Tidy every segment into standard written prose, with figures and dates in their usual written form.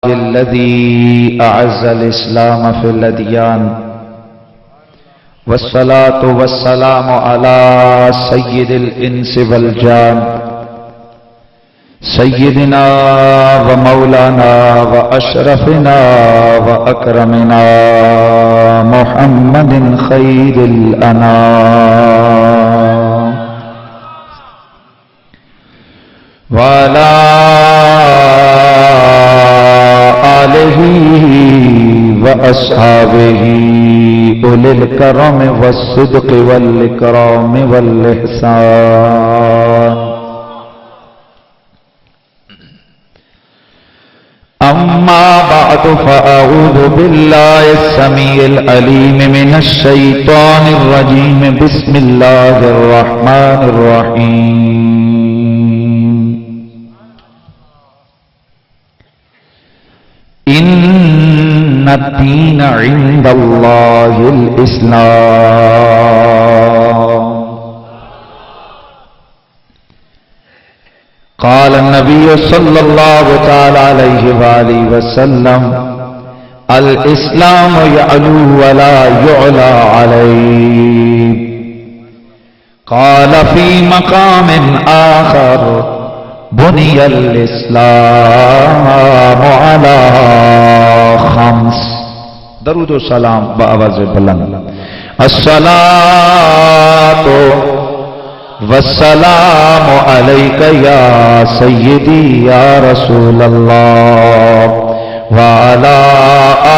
الذي أعز الإسلام في الأديان والصلاة والسلام على سيد الإنس والجان سيدنا ومولانا وأشرفنا وأكرمنا محمد خير الأنام وعلى آلہ وأصحابہ أولي الكرم والصدق والإكرام والإحسان أما بعد فأعوذ بالله السميع العليم من الشيطان الرجيم بسم الله الرحمن الرحيم إن الدين عند الله الإسلام قال النبي صلى الله تعالى عليه وآله وسلم الإسلام يعلو ولا يعلى عليه قال في مقام آخر بني الاسلام على خمس درود و سلام بآواز بلند الصلاة والسلام عليك يا سيدي يا رسول الله وعلى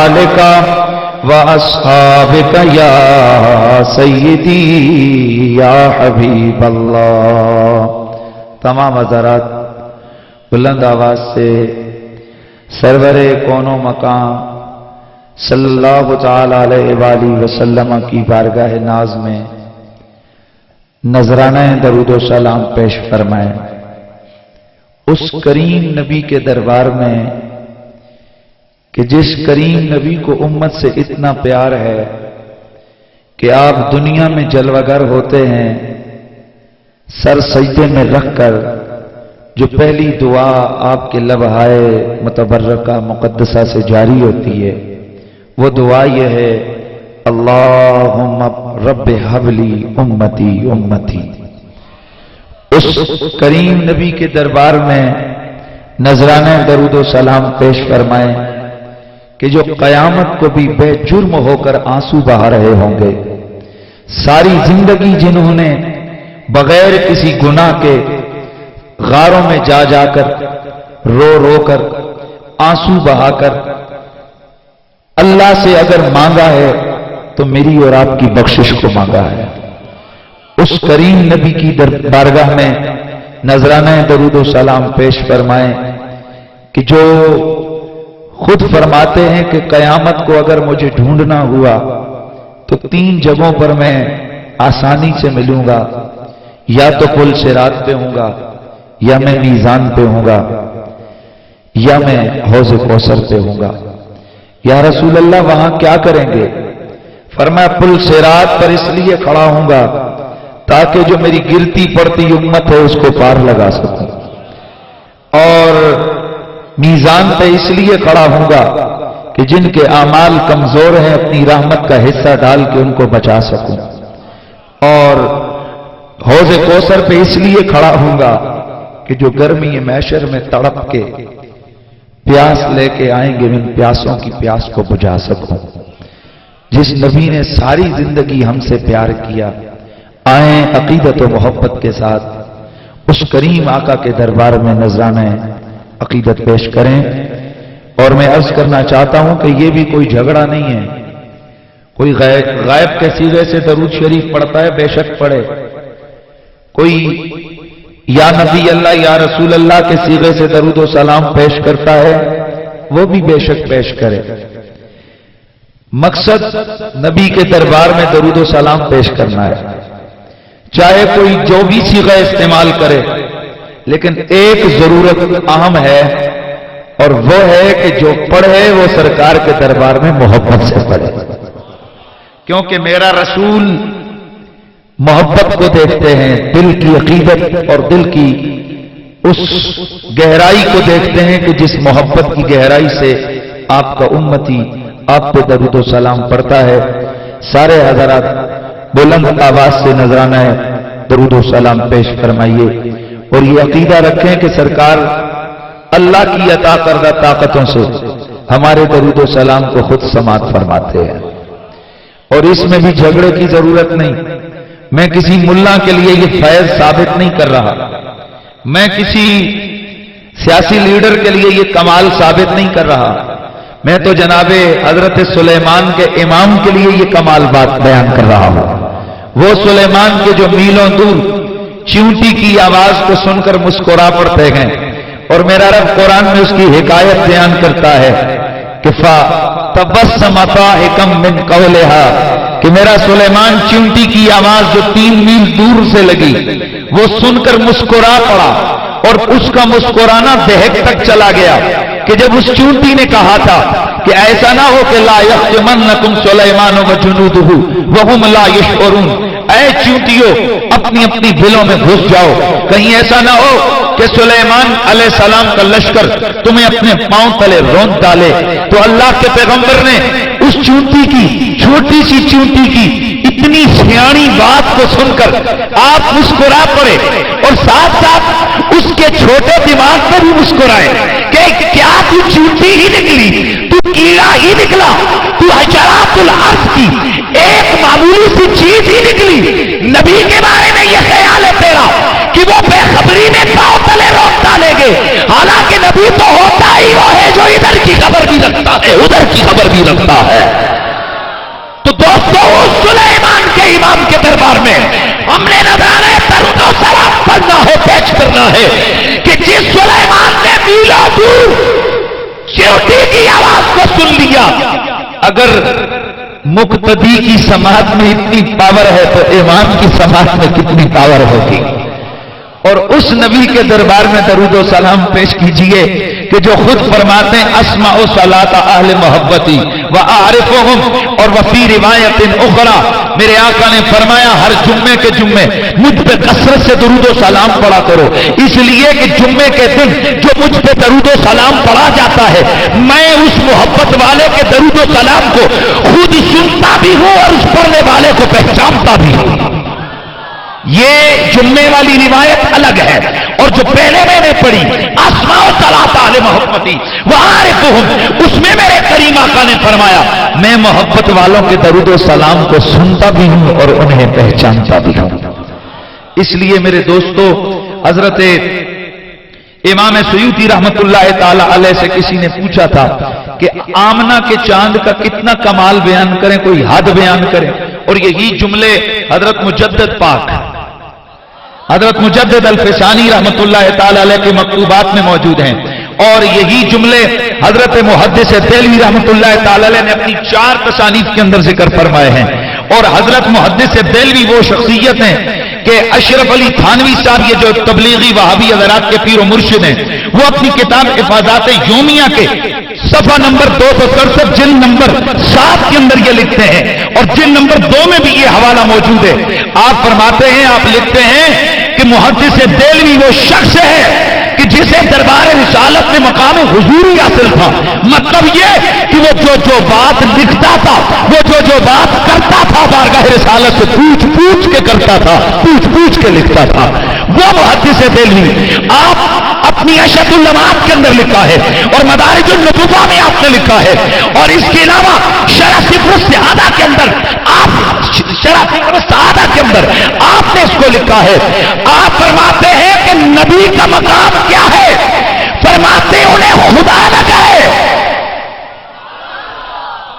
آلك وأصحابك يا سيدي يا حبيب الله. تمام حضرات بلند آواز سے سرور کون و مقام صلی اللہ تعالی علیہ وآلہ وسلم کی بارگاہ ناز میں نذرانہ درود و سلام پیش فرمائیں اس کریم نبی کے دربار میں کہ جس کریم نبی کو امت سے اتنا پیار ہے کہ آپ دنیا میں جلوگر ہوتے ہیں سر سجدے میں رکھ کر جو پہلی دعا آپ کے لبہائے متبرکہ مقدسہ سے جاری ہوتی ہے وہ دعا یہ ہے اللہم رب حب لی امتی امتی. اس کریم نبی کے دربار میں نذرانہ درود و سلام پیش فرمائیں کہ جو قیامت کو بھی بے جرم ہو کر آنسو بہا رہے ہوں گے. ساری زندگی جنہوں نے بغیر کسی گناہ کے غاروں میں جا جا کر رو رو کر آنسو بہا کر اللہ سے اگر مانگا ہے تو میری اور آپ کی بخشش کو مانگا ہے. اس کریم نبی کی بارگاہ میں نذرانہ درود و سلام پیش فرمائیں کہ جو خود فرماتے ہیں کہ قیامت کو اگر مجھے ڈھونڈنا ہوا تو 3 جگہوں پر میں آسانی سے ملوں گا. یا تو پل صراط پہ ہوں گا یا میں میزان پہ ہوں گا یا میں حوض کوثر پہ ہوں گا. یا رسول اللہ وہاں کیا کریں گے؟ فرمایا پل صراط پر اس لیے کھڑا ہوں گا تاکہ جو میری گرتی پڑتی امت ہے اس کو پار لگا سکوں, اور میزان پہ اس لیے کھڑا ہوں گا کہ جن کے اعمال کمزور ہیں اپنی رحمت کا حصہ ڈال کے ان کو بچا سکوں, اور حوض کوثر پہ اس لیے کھڑا ہوں گا کہ جو گرمی محشر میں تڑپ کے پیاس لے کے آئیں گے ان پیاسوں کی پیاس کو بجھا سکوں. جس نبی نے ساری زندگی ہم سے پیار کیا, آئیں عقیدت و محبت کے ساتھ اس کریم آقا کے دربار میں نذرانہ عقیدت پیش کریں. اور میں عرض کرنا چاہتا ہوں کہ یہ بھی کوئی جھگڑا نہیں ہے. کوئی غائب کے سیغے سے درود شریف پڑھتا ہے بے شک پڑھے, کوئی یا نبی اللہ یا رسول اللہ کے سیغے سے درود و سلام پیش کرتا ہے وہ بھی بے شک پیش کرے. مقصد نبی کے دربار میں درود و سلام پیش کرنا ہے, چاہے کوئی جو بھی سیغہ استعمال کرے, لیکن ایک ضرورت اہم ہے اور وہ ہے کہ جو پڑھے وہ سرکار کے دربار میں محبت سے پڑھے, کیونکہ میرا رسول محبت کو دیکھتے ہیں, دل کی عقیدت اور دل کی اس گہرائی کو دیکھتے ہیں کہ جس محبت کی گہرائی سے آپ کا امتی آپ پہ درود و سلام پڑھتا ہے. سارے حضرات بلند آواز سے نذرانہ درود و سلام پیش فرمائیے اور یہ عقیدہ رکھیں کہ سرکار اللہ کی عطا کردہ طاقتوں سے ہمارے درود و سلام کو خود سماعت فرماتے ہیں. اور اس میں بھی جھگڑے کی ضرورت نہیں. میں کسی ملا کے لیے یہ فیض ثابت نہیں کر رہا، میں کسی سیاسی لیڈر کے لیے یہ کمال ثابت نہیں کر رہا. میں تو جناب حضرت سلیمان کے امام کے لیے یہ کمال بات بیان کر رہا ہوں. وہ سلیمان کے جو میلوں دور چیونٹی کی آواز کو سن کر مسکرا پڑتے ہیں اور میرا رب قرآن میں اس کی حکایت بیان کرتا ہے کہ تبسم ضاحکا من قولها کہ میرا سلیمان چیونٹی کی آواز جو 3 میل دور سے لگی وہ سن کر مسکرا پڑا اور اس کا مسکرانا دہک تک چلا گیا کہ جب اس چیونٹی نے کہا تھا کہ ایسا نہ ہو کہ لا یحطمنکم سلیمان وجنودہ وہم لا یشعرون، اے چیونٹیوں اپنی اپنی بلوں میں گھس جاؤ، کہیں ایسا نہ ہو کہ سلیمان علیہ السلام کا لشکر تمہیں اپنے پاؤں تلے روند ڈالے. تو اللہ کے پیغمبر نے اس چیونٹی کی، چھوٹی سی چیونٹی کی اتنی سیاਣੀ بات کو سن کر آپ مسکرا پڑے اور ساتھ ساتھ اس کے چھوٹے دماغ پر بھی مسکرائے کہ کیا تو چیونٹی ہی نکلی، تو کیڑا ہی نکلا، تو حشرات الارض کی ایک معمولی سی چیز ہی نکلی. نبی کے بارے میں یہ خیال ہے تیرا کہ وہ بے خبری میں پاؤں تلے روک ڈالیں گے، حالانکہ نبی تو ہوتا ہی وہ ہے جو ادھر کی خبر بھی رکھتا ہے ادھر کی خبر بھی رکھتا ہے. تو دوستو اس سلیمان کے امام کے دربار میں ہم نے نظرانے درود و سلام پڑھنا ہے، پیش کرنا ہے کہ جس سلیمان نے میلوں دور چیونٹی کی آواز کو سن لیا، اگر مقتدی کی سماعت میں اتنی پاور ہے تو امام کی سماعت میں کتنی پاور ہوگی. اور اس نبی کے دربار میں درود و سلام پیش کیجئے کہ جو خود فرماتے ہیں اسمع صلاۃ اہل محبتی واعرفهم، اور وفی روایت اخرى میرے آقا نے فرمایا ہر جمعے کے جمعے مجھ پہ کثرت سے درود و سلام پڑھا کرو، اس لیے کہ جمعے کے دن جو مجھ پہ درود و سلام پڑھا جاتا ہے میں اس محبت والے کے درود و سلام کو خود سنتا بھی ہوں اور اس پڑھنے والے کو پہچانتا بھی ہوں. یہ جمعے والی روایت الگ ہے. اور جو پہلے میں نے پڑھی اسمع صلاۃ اہل محبتی وعارفهم، اس میں میرے کریم آقا نے فرمایا میں محبت والوں کے درود و سلام کو سنتا بھی ہوں اور انہیں پہچانتا بھی ہوں. اس لیے میرے دوستو حضرت امام سیوطی رحمت اللہ تعالی علیہ سے کسی نے پوچھا تھا کہ آمنہ کے چاند کا کتنا کمال بیان کریں، کوئی حد بیان کریں. اور یہی جملے حضرت مجدد پاک حضرت مجدد الفسانی رحمت اللہ تعالی علیہ کے مکتوبات میں موجود ہیں، اور یہی جملے حضرت محدث دہلوی رحمت اللہ تعالی علیہ نے اپنی 4 تصانیف کے اندر ذکر فرمائے ہیں. اور حضرت محدث دہلوی وہ شخصیت ہیں کہ اشرف علی تھانوی صاحب یہ جو تبلیغی وہابی حضرات کے پیر و مرشد ہیں، وہ اپنی کتاب حفاظات یومیہ کے صفحہ نمبر 263 جلد نمبر 7 کے اندر یہ لکھتے ہیں، اور جلد نمبر 2 میں بھی یہ حوالہ موجود ہے. آپ فرماتے ہیں، آپ لکھتے ہیں کہ محدث دہلوی وہ شخص ہے کہ جسے دربار رسالت میں مقام حضوری حاصل تھا. مطلب یہ کہ وہ جو بات لکھتا تھا، وہ جو بات کرتا تھا بارگاہ رسالت سے پوچھ پوچھ کے کرتا تھا، پوچھ پوچھ کے لکھتا تھا. وہ محدث دہلوی آپ اپنی اشد اللمعات کے اندر لکھا ہے اور مدارج النبوہ میں آپ نے لکھا ہے، اور اس کے علاوہ شرح صفر السعادہ کے اندر شرح صفر السعادہ کے اندر آپ نے اس کو لکھا ہے. آپ فرماتے ہیں کہ نبی کا مقام کیا ہے؟ فرماتے ہیں انہیں خدا نہ کہے.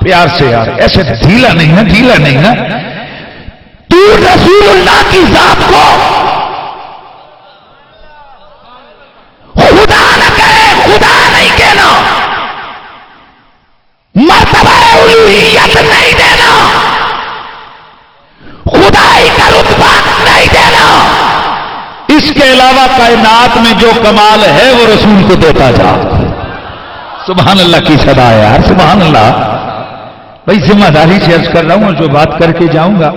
پیار سے یار، ایسے ڈھیلا نہیں نا، ڈھیلا نہیں نا. تو رسول اللہ کی ذات کو خدا نہ کہے، خدا نہیں کہنا، مرتبہ الوہیت نہیں دینا، خدائی کا رتبہ نہیں دینا. اس کے علاوہ کائنات میں جو کمال ہے وہ رسول کو دیتا جا. سبحان اللہ کی صدا ہے یار، سبحان اللہ. بھائی ذمہ داری سے عرض کر رہا ہوں اور جو بات کر کے جاؤں گا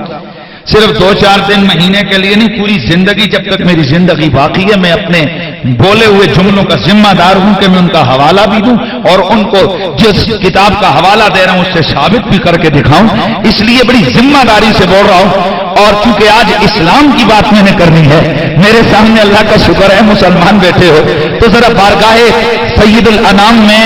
صرف 2-4 دن مہینے کے لیے نہیں، پوری زندگی جب تک میری زندگی باقی ہے میں اپنے بولے ہوئے جملوں کا ذمہ دار ہوں کہ میں ان کا حوالہ بھی دوں اور ان کو جس کتاب کا حوالہ دے رہا ہوں اس سے ثابت بھی کر کے دکھاؤں. اس لیے بڑی ذمہ داری سے بول رہا ہوں. اور چونکہ آج اسلام کی بات میں نے کرنی ہے، میرے سامنے اللہ کا شکر ہے مسلمان بیٹھے ہو، تو ذرا بارگاہ سید الانام میں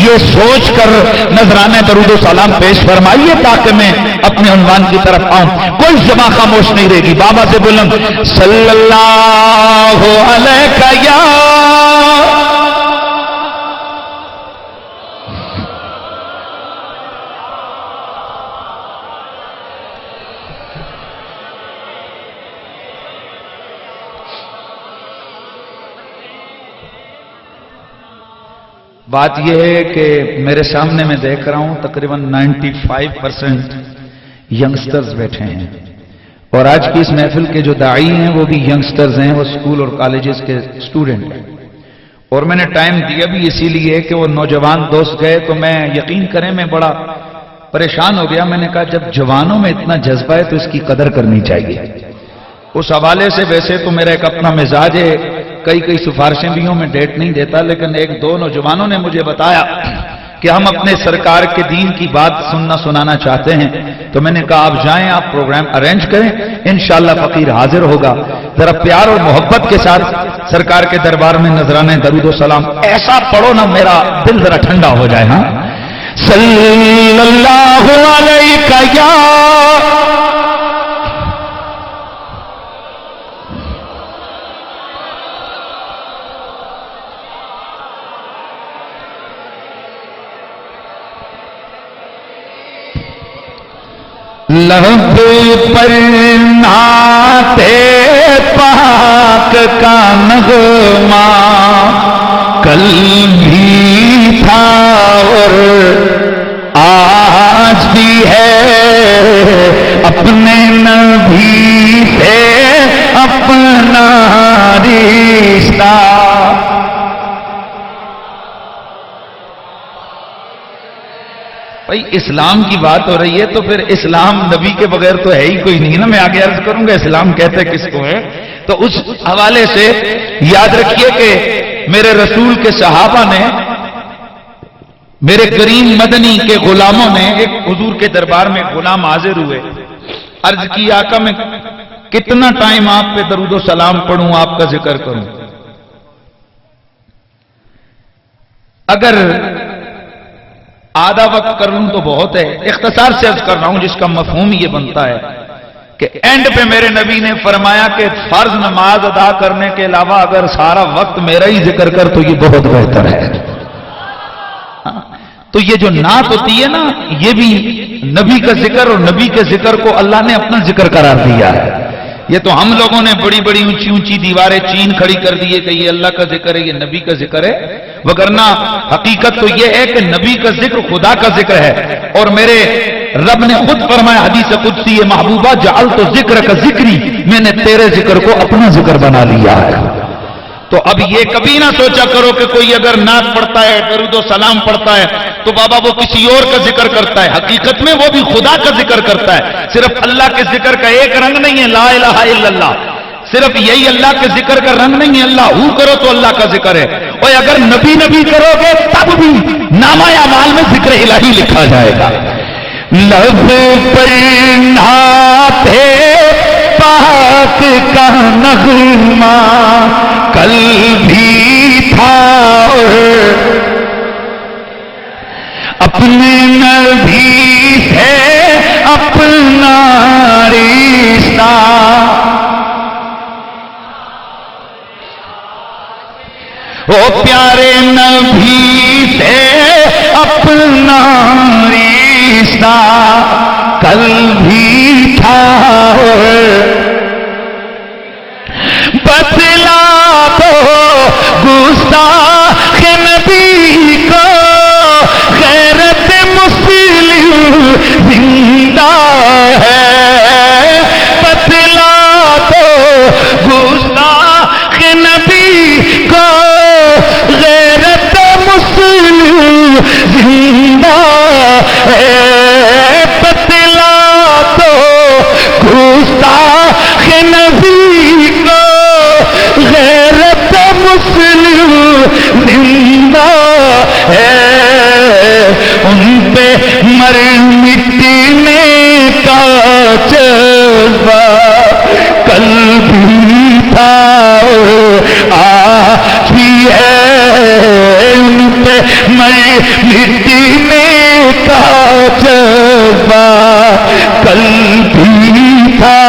یہ سوچ کر نذرانے درود و سلام پیش فرمائیے تاکہ میں اپنے عنوان کی طرف آؤں. کوئی زبان خاموش نہیں رہے گی. بابا سے بلند صلی اللہ علیہ یا بات یہ ہے کہ میرے سامنے میں دیکھ رہا ہوں تقریباً 95% ینگسٹرز بیٹھے ہیں اور آج کی اس محفل کے جو داعی ہیں وہ بھی ینگسٹرز ہیں، وہ اسکول اور کالجز کے اسٹوڈنٹ ہیں. اور میں نے ٹائم دیا بھی اسی لیے کہ وہ نوجوان دوست گئے تو میں یقین کریں میں بڑا پریشان ہو گیا. میں نے کہا جب جوانوں میں اتنا جذبہ ہے تو اس کی قدر کرنی چاہیے. اس حوالے سے ویسے تو میرا ایک اپنا مزاج ہے، کئی سفارشیں بھی ہوں میں ڈیٹ نہیں دیتا، لیکن 1-2 نوجوانوں نے مجھے بتایا کہ ہم اپنے سرکار کے دین کی بات سنانا چاہتے ہیں. تو میں نے کہا آپ جائیں، آپ پروگرام ارینج کریں، انشاءاللہ فقیر حاضر ہوگا. ذرا پیار اور محبت کے ساتھ سرکار کے دربار میں نذرانے درود و سلام ایسا پڑھو نا میرا دل ذرا ٹھنڈا ہو جائے. ہاں صلی اللہ علیہ یا لب پر نعت پاک کا نغمہ کل بھی تھا اور آج بھی ہے، اپنے نبی سے اپنا رشتہ. بھائی اسلام کی بات ہو رہی ہے تو پھر اسلام نبی کے بغیر تو ہے ہی کوئی نہیں نا. میں آگے عرض کروں گا اسلام کہتے کس کو ہے. تو اس حوالے سے یاد رکھیے کہ میرے رسول کے صحابہ نے، میرے کریم مدنی کے غلاموں نے، ایک حضور کے دربار میں غلام حاضر ہوئے، عرض کی آقا میں کتنا ٹائم آپ پہ درود و سلام پڑھوں، آپ کا ذکر کروں؟ اگر آدھا وقت کر لوں تو بہت ہے. اختصار سے عرض کر رہا ہوں جس کا مفہوم یہ بنتا ہے کہ اینڈ پہ میرے نبی نے فرمایا کہ فرض نماز ادا کرنے کے علاوہ اگر سارا وقت میرا ہی ذکر کر تو یہ بہت بہتر ہے. تو یہ جو نعت ہوتی ہے نا، یہ بھی نبی کا ذکر، اور نبی کے ذکر کو اللہ نے اپنا ذکر قرار دیا ہے. یہ تو ہم لوگوں نے بڑی بڑی اونچی اونچی دیواریں چین کھڑی کر دی ہے کہ یہ اللہ کا ذکر ہے، یہ نبی کا ذکر ہے. وگرنہ حقیقت تو یہ ہے کہ نبی کا ذکر خدا کا ذکر ہے. اور میرے رب نے خود فرمایا حدیث قدسی ہے، محبوبہ جعلت ذکر کا ذکری، میں نے تیرے ذکر کو اپنا ذکر بنا لیا ہے. تو اب یہ کبھی نہ سوچا کرو کہ کوئی اگر نعت پڑھتا ہے، درود و سلام پڑھتا ہے تو بابا وہ کسی اور کا ذکر کرتا ہے. حقیقت میں وہ بھی خدا کا ذکر کرتا ہے. صرف اللہ کے ذکر کا ایک رنگ نہیں ہے لا الہ الا اللہ، صرف یہی اللہ کے ذکر کا رنگ نہیں ہے اللہ ہو کرو تو اللہ کا ذکر ہے. اور اگر نبی نبی کرو گے تب بھی نامہ اعمال میں ذکر الہی لکھا جائے گا. لب پر نعت پاک کا نغمہ کل بھی تھا اور اپنے نبی سے اپنا رشتہ. او پیارے نبی سے اپنا رشتہ کل بھی تھا بتلا دو گستاخ نبی کو غیرت مسلم زندہ ہے. بتلا دو گستاخ نبی کو غیرت مسلم زندہ ہے. بتلا دو گستاخ مٹنے کا جذبہ کل بھی تھا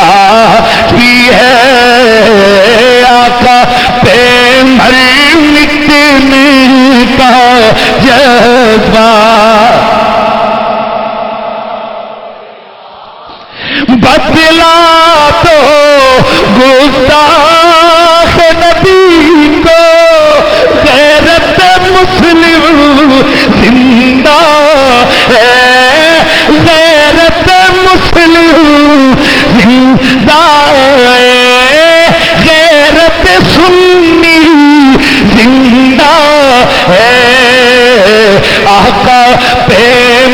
آج بھی ہے، آقا پہ مٹنے کا جذبہ بدلا تو گستاخ نبی کو غیرت مسلم زندہ ہے، غیرت مسلم زندہ ہے، غیرت سنی زندہ ہے، آقا پہ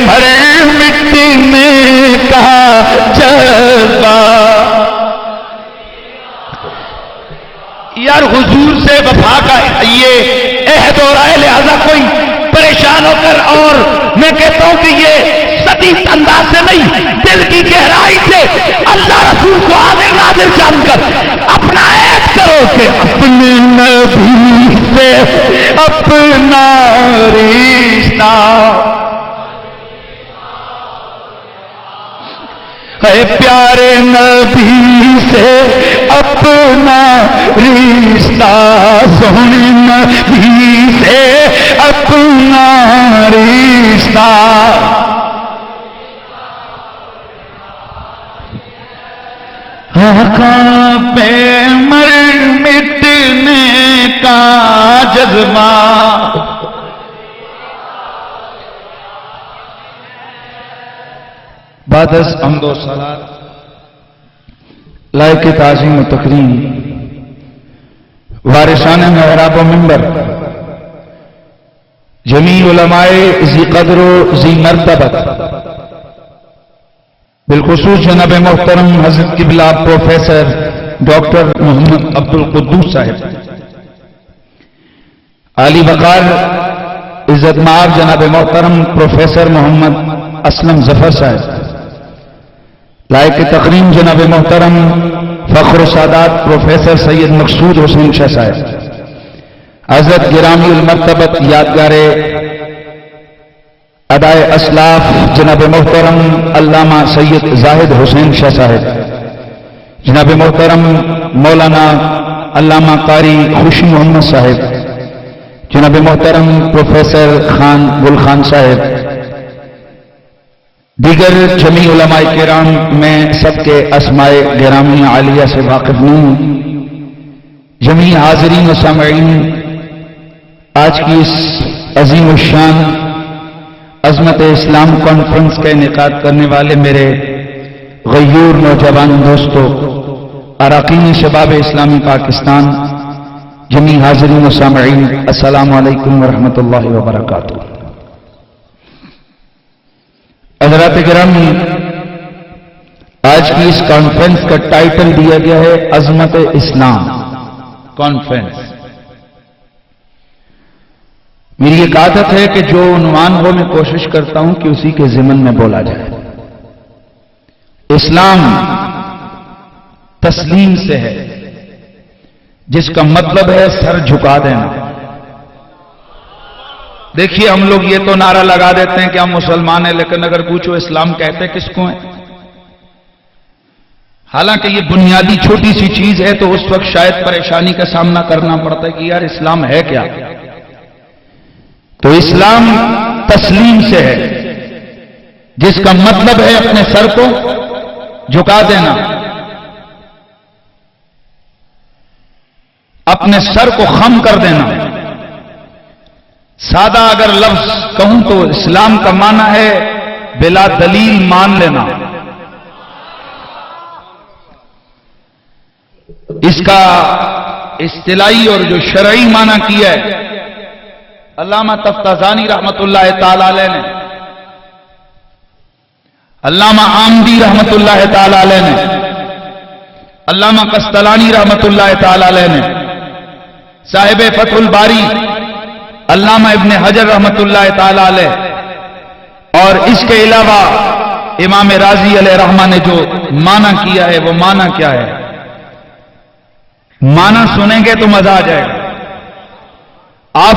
مٹنے کا جذبہ۔ یار حضور سے وفا کا یہ عہد ہو رہا ہے، لہذا کوئی پریشان ہو کر، اور میں کہتا ہوں کہ یہ سٹیک انداز سے نہیں، دل کی گہرائی سے اللہ رسول کو حاضر ناظر جان کر اپنا عہد کرو کہ اپنے نبی سے اپنا رشتہ، اے پیارے نبی سے اپنا رشتہ، سونے نبی سے اپنا رشتہ، آقا پہ مٹنے کا جذبہ۔ بعد از حمد و صلات لائق تعظیم و تکریم وارثان محراب و منبر جمیع علماء ذی قدر و ذی مرتبت، بالخصوص جناب محترم حضرت قبلہ پروفیسر ڈاکٹر محمد عبد القدوس صاحب، عالی وقار عزت مآب جناب محترم پروفیسر محمد اسلم ظفر صاحب، لائق تقریم جناب محترم فخر سادات پروفیسر سید مقصود حسین شاہ صاحب، حضرت گرامی المرتبت یادگار ادائے اسلاف جناب محترم علامہ سید زاہد حسین شاہ صاحب، جناب محترم مولانا علامہ قاری خوشی محمد صاحب، جناب محترم پروفیسر خان گل خان صاحب، دیگر جمیع علماء کرام، میں سب کے اسماء گرامی عالیہ سے واقف نہیں ہوں، جمیع حاضرین و سامعین، آج کی اس عظیم الشان عظمت اسلام کانفرنس کا انعقاد کرنے والے میرے غیور نوجوان دوستوں، اراکین شباب اسلامی پاکستان، جمیع حاضرین و سامعین، السلام علیکم ورحمۃ اللہ وبرکاتہ۔ حضرات گرامی، آج کی اس کانفرنس کا ٹائٹل دیا گیا ہے عظمت اسلام کانفرنس۔ میری ایک عادت ہے کہ جو عنوان ہو میں کوشش کرتا ہوں کہ اسی کے ضمن میں بولا جائے۔ اسلام تسلیم سے ہے، جس کا مطلب ہے سر جھکا دینا۔ دیکھیے ہم لوگ یہ تو نعرہ لگا دیتے ہیں کہ ہم مسلمان ہیں، لیکن اگر پوچھو اسلام کہتے کس کو ہیں؟ حالانکہ یہ بنیادی چھوٹی سی چیز ہے، تو اس وقت شاید پریشانی کا سامنا کرنا پڑتا ہے کہ یار اسلام ہے کیا؟ تو اسلام تسلیم سے ہے، جس کا مطلب ہے اپنے سر کو جھکا دینا، اپنے سر کو خم کر دینا۔ سادہ اگر لفظ کہوں تو اسلام کا معنی ہے بلا دلیل مان لینا۔ اس کا اصطلاحی اور جو شرعی معنی کیا ہے علامہ تفتازانی رحمت اللہ تعالی علیہ نے، علامہ عامدی رحمت اللہ تعالی علیہ نے، علامہ قسطلانی رحمت اللہ تعالی علیہ نے، صاحب فتح الباری علامہ ابن حجر رحمت اللہ تعالی علیہ، اور اس کے علاوہ امام رازی علیہ رحمہ نے جو معنی کیا ہے وہ معنی کیا ہے؟ معنی سنیں گے تو مزہ آ جائے گا۔ آپ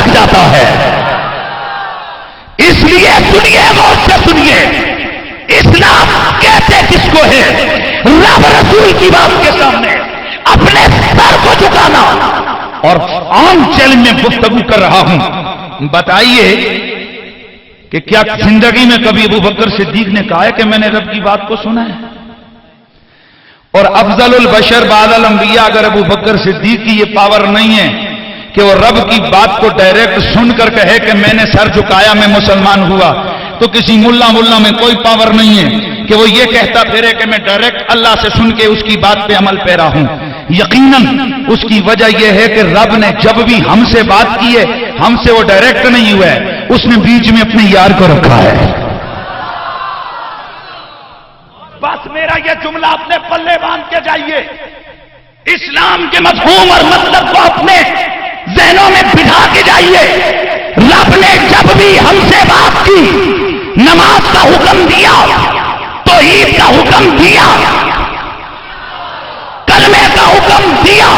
لگ جاتا ہے. اس لیے سنیے، غور سے سنیے، اسلام کہتے کس کو ہے؟ رب رسول کی بات کے سامنے اپنے سر کو جھکانا. اور عام چیلنج میں گفتگو کر رہا ہوں، بتائیے کہ کیا زندگی میں کبھی ابو بکر صدیق نے کہا ہے کہ میں نے رب کی بات کو سنا ہے؟ اور افضل البشر بعد الانبیاء اگر ابو بکر صدیق کی یہ پاور نہیں ہے کہ وہ رب کی بات کو ڈائریکٹ سن کر کہے کہ میں نے سر جھکایا میں مسلمان ہوا، تو کسی ملا میں کوئی پاور نہیں ہے کہ وہ یہ کہتا پھرے کہ میں ڈائریکٹ اللہ سے سن کے اس کی بات پہ عمل پیرا ہوں. یقیناً اس کی وجہ یہ ہے کہ رب نے جب بھی ہم سے بات کی ہے، ہم سے وہ ڈائریکٹ نہیں ہوا ہے، اس نے بیچ میں اپنے یار کو رکھا ہے. بس میرا یہ جملہ اپنے پلے باندھ کے جائیے، اسلام کے مفہوم اور مطلب کو اپنے ذہنوں میں بٹھا کے جائیے. رب نے جب بھی ہم سے بات کی، نماز کا حکم دیا، توحید کا حکم دیا، کلمے کا حکم دیا،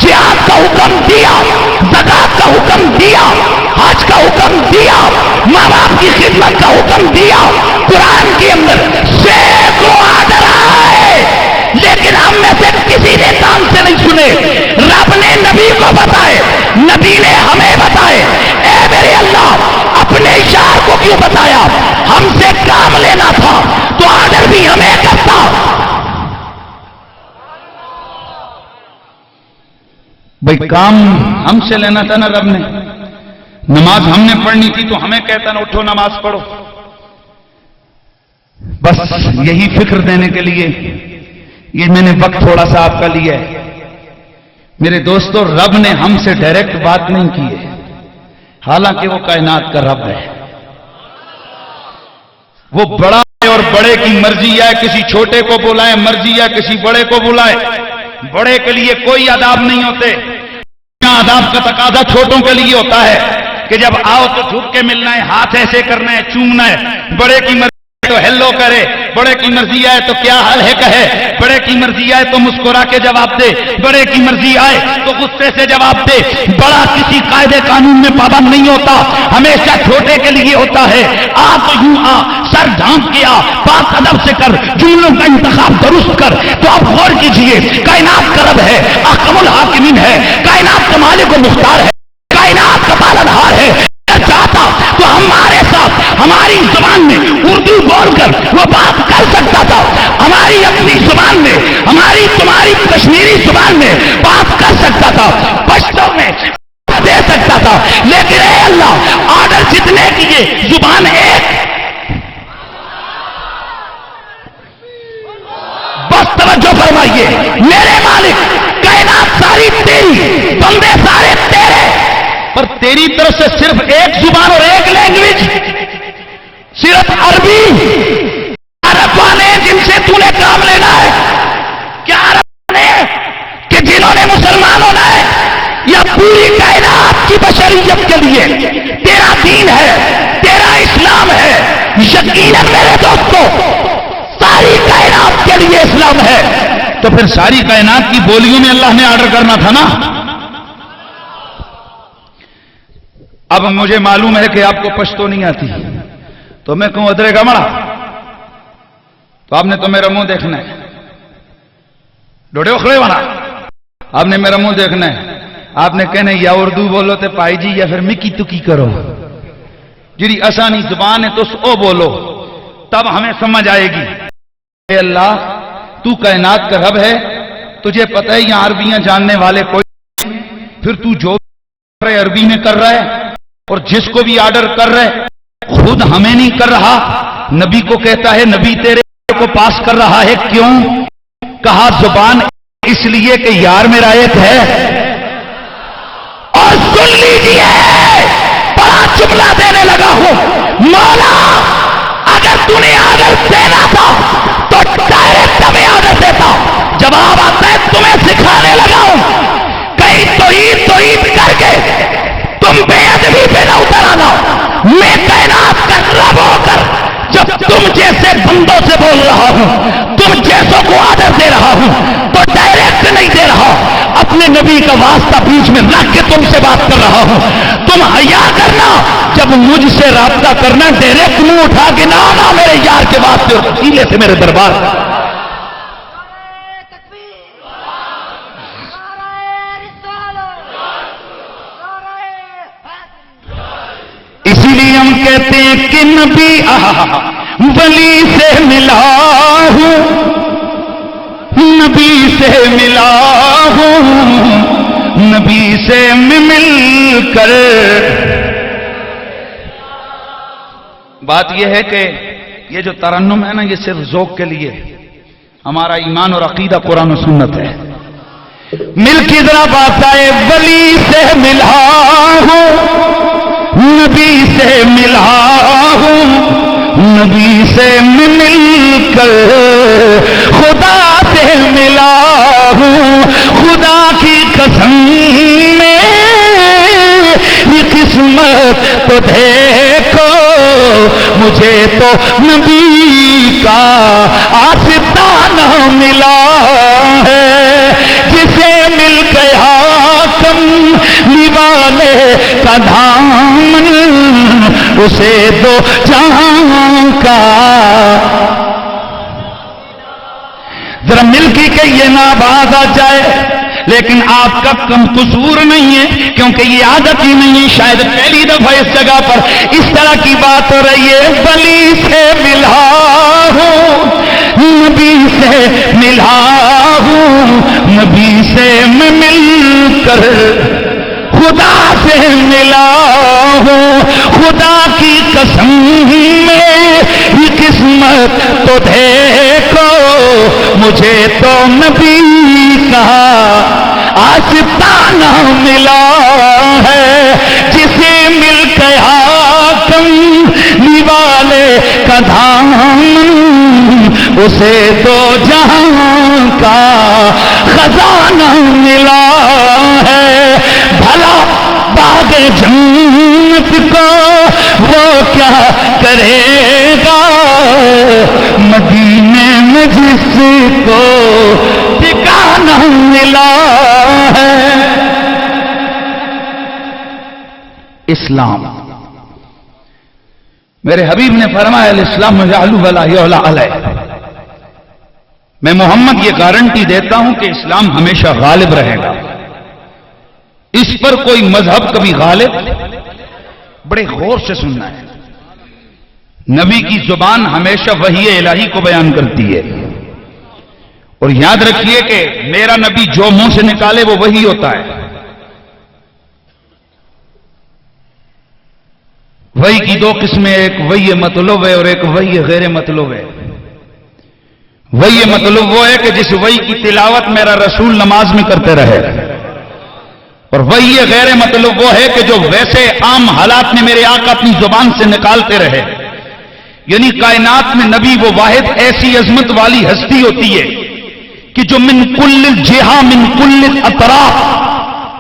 جہاد کا حکم دیا، زکات کا حکم دیا، حج کا حکم دیا، ماں باپ کی خدمت کا حکم دیا. قرآن کے اندر سینکڑوں آرڈر آئے، لیکن ہم میں سے کسی نے کان سے نہیں سنے. رب نے نبی کو بتائے، نبی نے ہمیں بتائے. اے میرے اللہ، اپنے اشارے کو کیوں بتایا؟ ہم سے کام لینا تھا تو آرڈر بھی ہمیں کرتا. بھائی کام ہم سے لینا تھا نا رب نے. نماز ہم نے پڑھنی تھی تو ہمیں کہتا نا اٹھو نماز پڑھو. بس یہی فکر دینے کے لیے یہ میں نے وقت تھوڑا سا آپ کا لیا ہے. میرے دوستو، رب نے ہم سے ڈائریکٹ بات نہیں کی ہے، حالانکہ وہ کائنات کا رب ہے. وہ بڑا ہے اور بڑے کی مرضی ہے، کسی چھوٹے کو بلائے مرضی ہے، کسی بڑے کو بلائے. بڑے کے لیے کوئی آداب نہیں ہوتے. آداب کا تقاضا چھوٹوں کے لیے ہوتا ہے کہ جب آؤ تو جھک کے ملنا ہے، ہاتھ ایسے کرنا ہے، چومنا ہے. بڑے کی مرضی تو ہیلو کرے، بڑے کی مرضی آئے تو کیا حال ہے کہے، بڑے کی مرضی آئے تو مسکرا کے جواب دے، بڑے کی مرضی آئے تو غصے سے جواب دے. بڑا کسی قاعدے قانون میں پابند نہیں ہوتا، ہمیشہ چھوٹے کے لیے ہوتا ہے. آ تو یوں آ، سر ڈھانپ کے آ، پاک ادب سے کر، جملوں کا انتخاب درست کر. تو آپ غور کیجئے، کائنات کا رب ہے، احکم الحاکمین ہے، کائنات کا مالک و مختار ہے، کائنات کا پالنہار ہے. چاہتا تو ہمارے ساتھ ہماری زبان میں اردو بول کر وہ بات کر سکتا تھا، ہماری اپنی زبان میں، ہماری تمہاری کشمیری زبان میں بات کر سکتا تھا، پشتو میں دے سکتا تھا. لیکن اے اللہ، آرڈر جتنے کیے، زبان ایک. بس توجہ فرمائیے، میرے مالک، کائنات ساری تیری، بندے سارے تیرے، پر تیری طرف سے صرف ایک زبان اور ایک لینگویج، صرف عربی. عرب والے جن سے تو نے کام لینا ہے، کیا عرب والے کہ جنہوں نے مسلمان ہونا ہے، یا پوری کائنات کی بشریت کے لیے تیرا دین ہے، تیرا اسلام ہے؟ یقیناً میرے دوستو، ساری کائنات کے لیے اسلام ہے. تو پھر ساری کائنات کی بولیوں میں اللہ نے آرڈر کرنا تھا نا. اب مجھے معلوم ہے کہ آپ کو پشتو نہیں آتی، تو میں کہوں ادرے گمڑا، تو آپ نے تو میرا منہ دیکھنا ہے. ڈوڑے اخڑے والا، آپ نے میرا منہ دیکھنا ہے. آپ نے کہنا یا اردو بولو تے پائی جی، یا پھر مکی تکی کرو. جی آسانی زبان ہے تو او بولو، تب ہمیں سمجھ آئے گی. اے اللہ، تو کائنات کا رب ہے، تجھے پتہ ہے یہاں عربیاں جاننے والے کوئی نہیں، پھر تو جو عربی میں کر رہا ہے، اور جس کو بھی آرڈر کر رہے خود ہمیں نہیں کر رہا، نبی کو کہتا ہے نبی تیرے کو پاس کر رہا ہے. کیوں کہا زبان؟ اس لیے کہ یار میرا ایک ہے. اور سن لیجیے، بڑا جملہ دینے لگا ہوں، مولا اگر تو نے آرڈر دینا تھا تو ڈائریکٹ ہمیں آرڈر دیتا. جواب آتا ہے تمہیں سکھانے لگا ہوں، کہیں توحید کر کے تم بے ادبی پہ نہ اتر آنا. میں کائنات کا رب ہو کر جب تم جیسے بندوں سے بول رہا ہوں، تم جیسوں کو آرڈر دے رہا ہوں، تو ڈائریکٹ نہیں دے رہا، اپنے اپنے نبی کا واسطہ بیچ میں رکھ کے تم سے بات کر رہا ہوں. تم حیا کرنا جب مجھ سے رابطہ کرنا ڈائریکٹ منہ اٹھا کے نہ آنا میرے یار کے واسطے اور وسیلے سے میرے دربار. اسی لیے ہم کہتے ہیں کہ نبی ولی سے ملا ہوں, نبی سے ملا ہوں, نبی سے مل کر. بات یہ ہے کہ یہ جو ترنم ہے نا یہ صرف ذوق کے لیے, ہمارا ایمان اور عقیدہ قرآن و سنت ہے. مل کی ذرا بات آئے, ولی سے ملا ہوں, نبی سے ملا ہوں, نبی سے مل کر خدا سے ملا ہوں. خدا کی قسم میری قسمت تو دیکھو, مجھے تو نبی کا آستانہ ملا ہے. جسے مل گیا کملی والے کا دامن, اسے دو جہاں کا. ذرا مل کی کہ یہ نہ باز آ جائے, لیکن آپ کا کم قصور نہیں ہے کیونکہ یہ عادت ہی نہیں ہے. شاید پہلی دفعہ اس جگہ پر اس طرح کی بات ہو رہی ہے. ولی سے ملا ہوں, نبی سے ملا ہوں, نبی سے میں مل کر خدا سے ملا ہوں. خدا کی قسم میری قسمت تو دیکھو, مجھے تو نبی کا آستانہ ملا ہے. جسے مل گیا کملی والے کا دامن, اسے تو جہاں کا خزانہ ملا ہے. بھلا باغ جنت کو وہ کیا کرے گا, مدینے میں جس کو ٹھکانہ ملا ہے. اسلام, میرے حبیب نے فرمایا الاسلام یعلو ولا یعلی علیہ. میں محمد یہ گارنٹی دیتا ہوں کہ اسلام ہمیشہ غالب رہے گا, اس پر کوئی مذہب کبھی غالب. بڑے غور سے سننا ہے, نبی کی زبان ہمیشہ وحی الہی کو بیان کرتی ہے. اور یاد رکھیے کہ میرا نبی جو منہ سے نکالے وہ وحی ہوتا ہے. وحی کی دو قسمیں, ایک وحی مطلوب ہے اور ایک وحی غیر مطلوب ہے. وحی مطلوب وہ ہے کہ جس وحی کی تلاوت میرا رسول نماز میں کرتے رہے, اور وحی غیر مطلوب وہ ہے کہ جو ویسے عام حالات میں میرے آقا اپنی زبان سے نکالتے رہے. یعنی کائنات میں نبی وہ واحد ایسی عظمت والی ہستی ہوتی ہے کہ جو من کل جہہ من کل اطراف,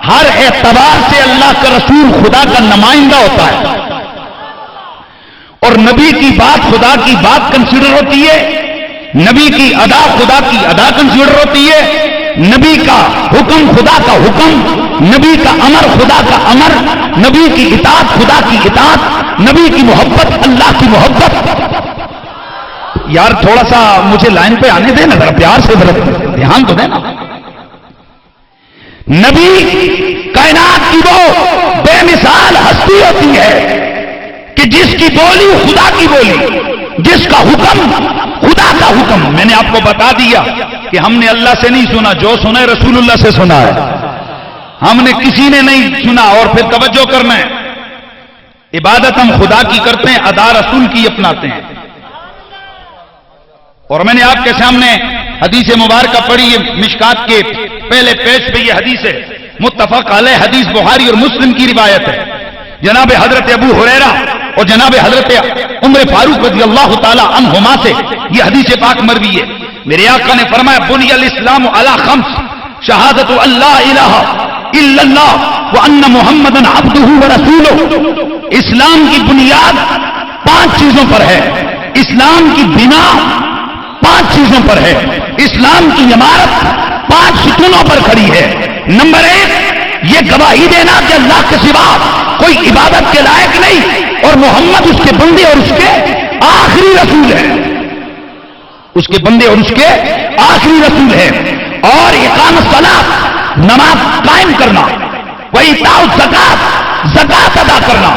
ہر اعتبار سے اللہ کا رسول خدا کا نمائندہ ہوتا ہے. اور نبی کی بات خدا کی بات کنسیڈر ہوتی ہے, نبی کی ادا خدا کی ادا کنسیڈر ہوتی ہے, نبی کا حکم خدا کا حکم, نبی کا امر خدا کا امر, نبی کی اطاعت خدا کی اطاعت, نبی کی محبت اللہ کی محبت. یار تھوڑا سا مجھے لائن پہ آنے دیں نا, ذرا پیار سے ذرا دھیان تو دینا. نبی کائنات کی وہ بے مثال ہستی ہوتی ہے کہ جس کی بولی خدا کی بولی, جس کا حکم خدا کا حکم. میں نے آپ کو بتا دیا کہ ہم نے اللہ سے نہیں سنا, جو سنا ہے رسول اللہ سے سنا ہے. ہم نے کسی نے نہیں سنا. اور پھر توجہ کرنا ہے, عبادت ہم خدا کی کرتے ہیں, ادا رسول کی اپناتے ہیں. اور میں نے آپ کے سامنے حدیث مبارکہ پڑھی ہے, مشکات کے پہلے پیج پہ یہ حدیث ہے, متفق علیہ حدیث بخاری اور مسلم کی روایت ہے. جناب حضرت ابو ہریرہ اور جناب حضرت عمر فاروق رضی اللہ تعالی عنہما سے یہ حدیث پاک مروی ہے. میرے آقا نے فرمایا بنی الاسلام علی خمس, شہادت اللہ الہ الا اللہ وان محمدا عبدہ ورسولہ. اسلام کی بنیاد 5 چیزوں پر ہے, اسلام کی بنا 5 چیزوں پر ہے, اسلام کی عمارت 5 ستونوں پر کھڑی ہے. نمبر ایک یہ گواہی دینا کہ اللہ کے سوا کوئی عبادت کے لائق نہیں اور محمد اس کے بندے اور اس کے آخری رسول ہے، اس کے بندے اور اس کے آخری رسول ہے۔ اور اقامت الصلاۃ نماز قائم کرنا، وایتاء الزکات زکات ادا کرنا،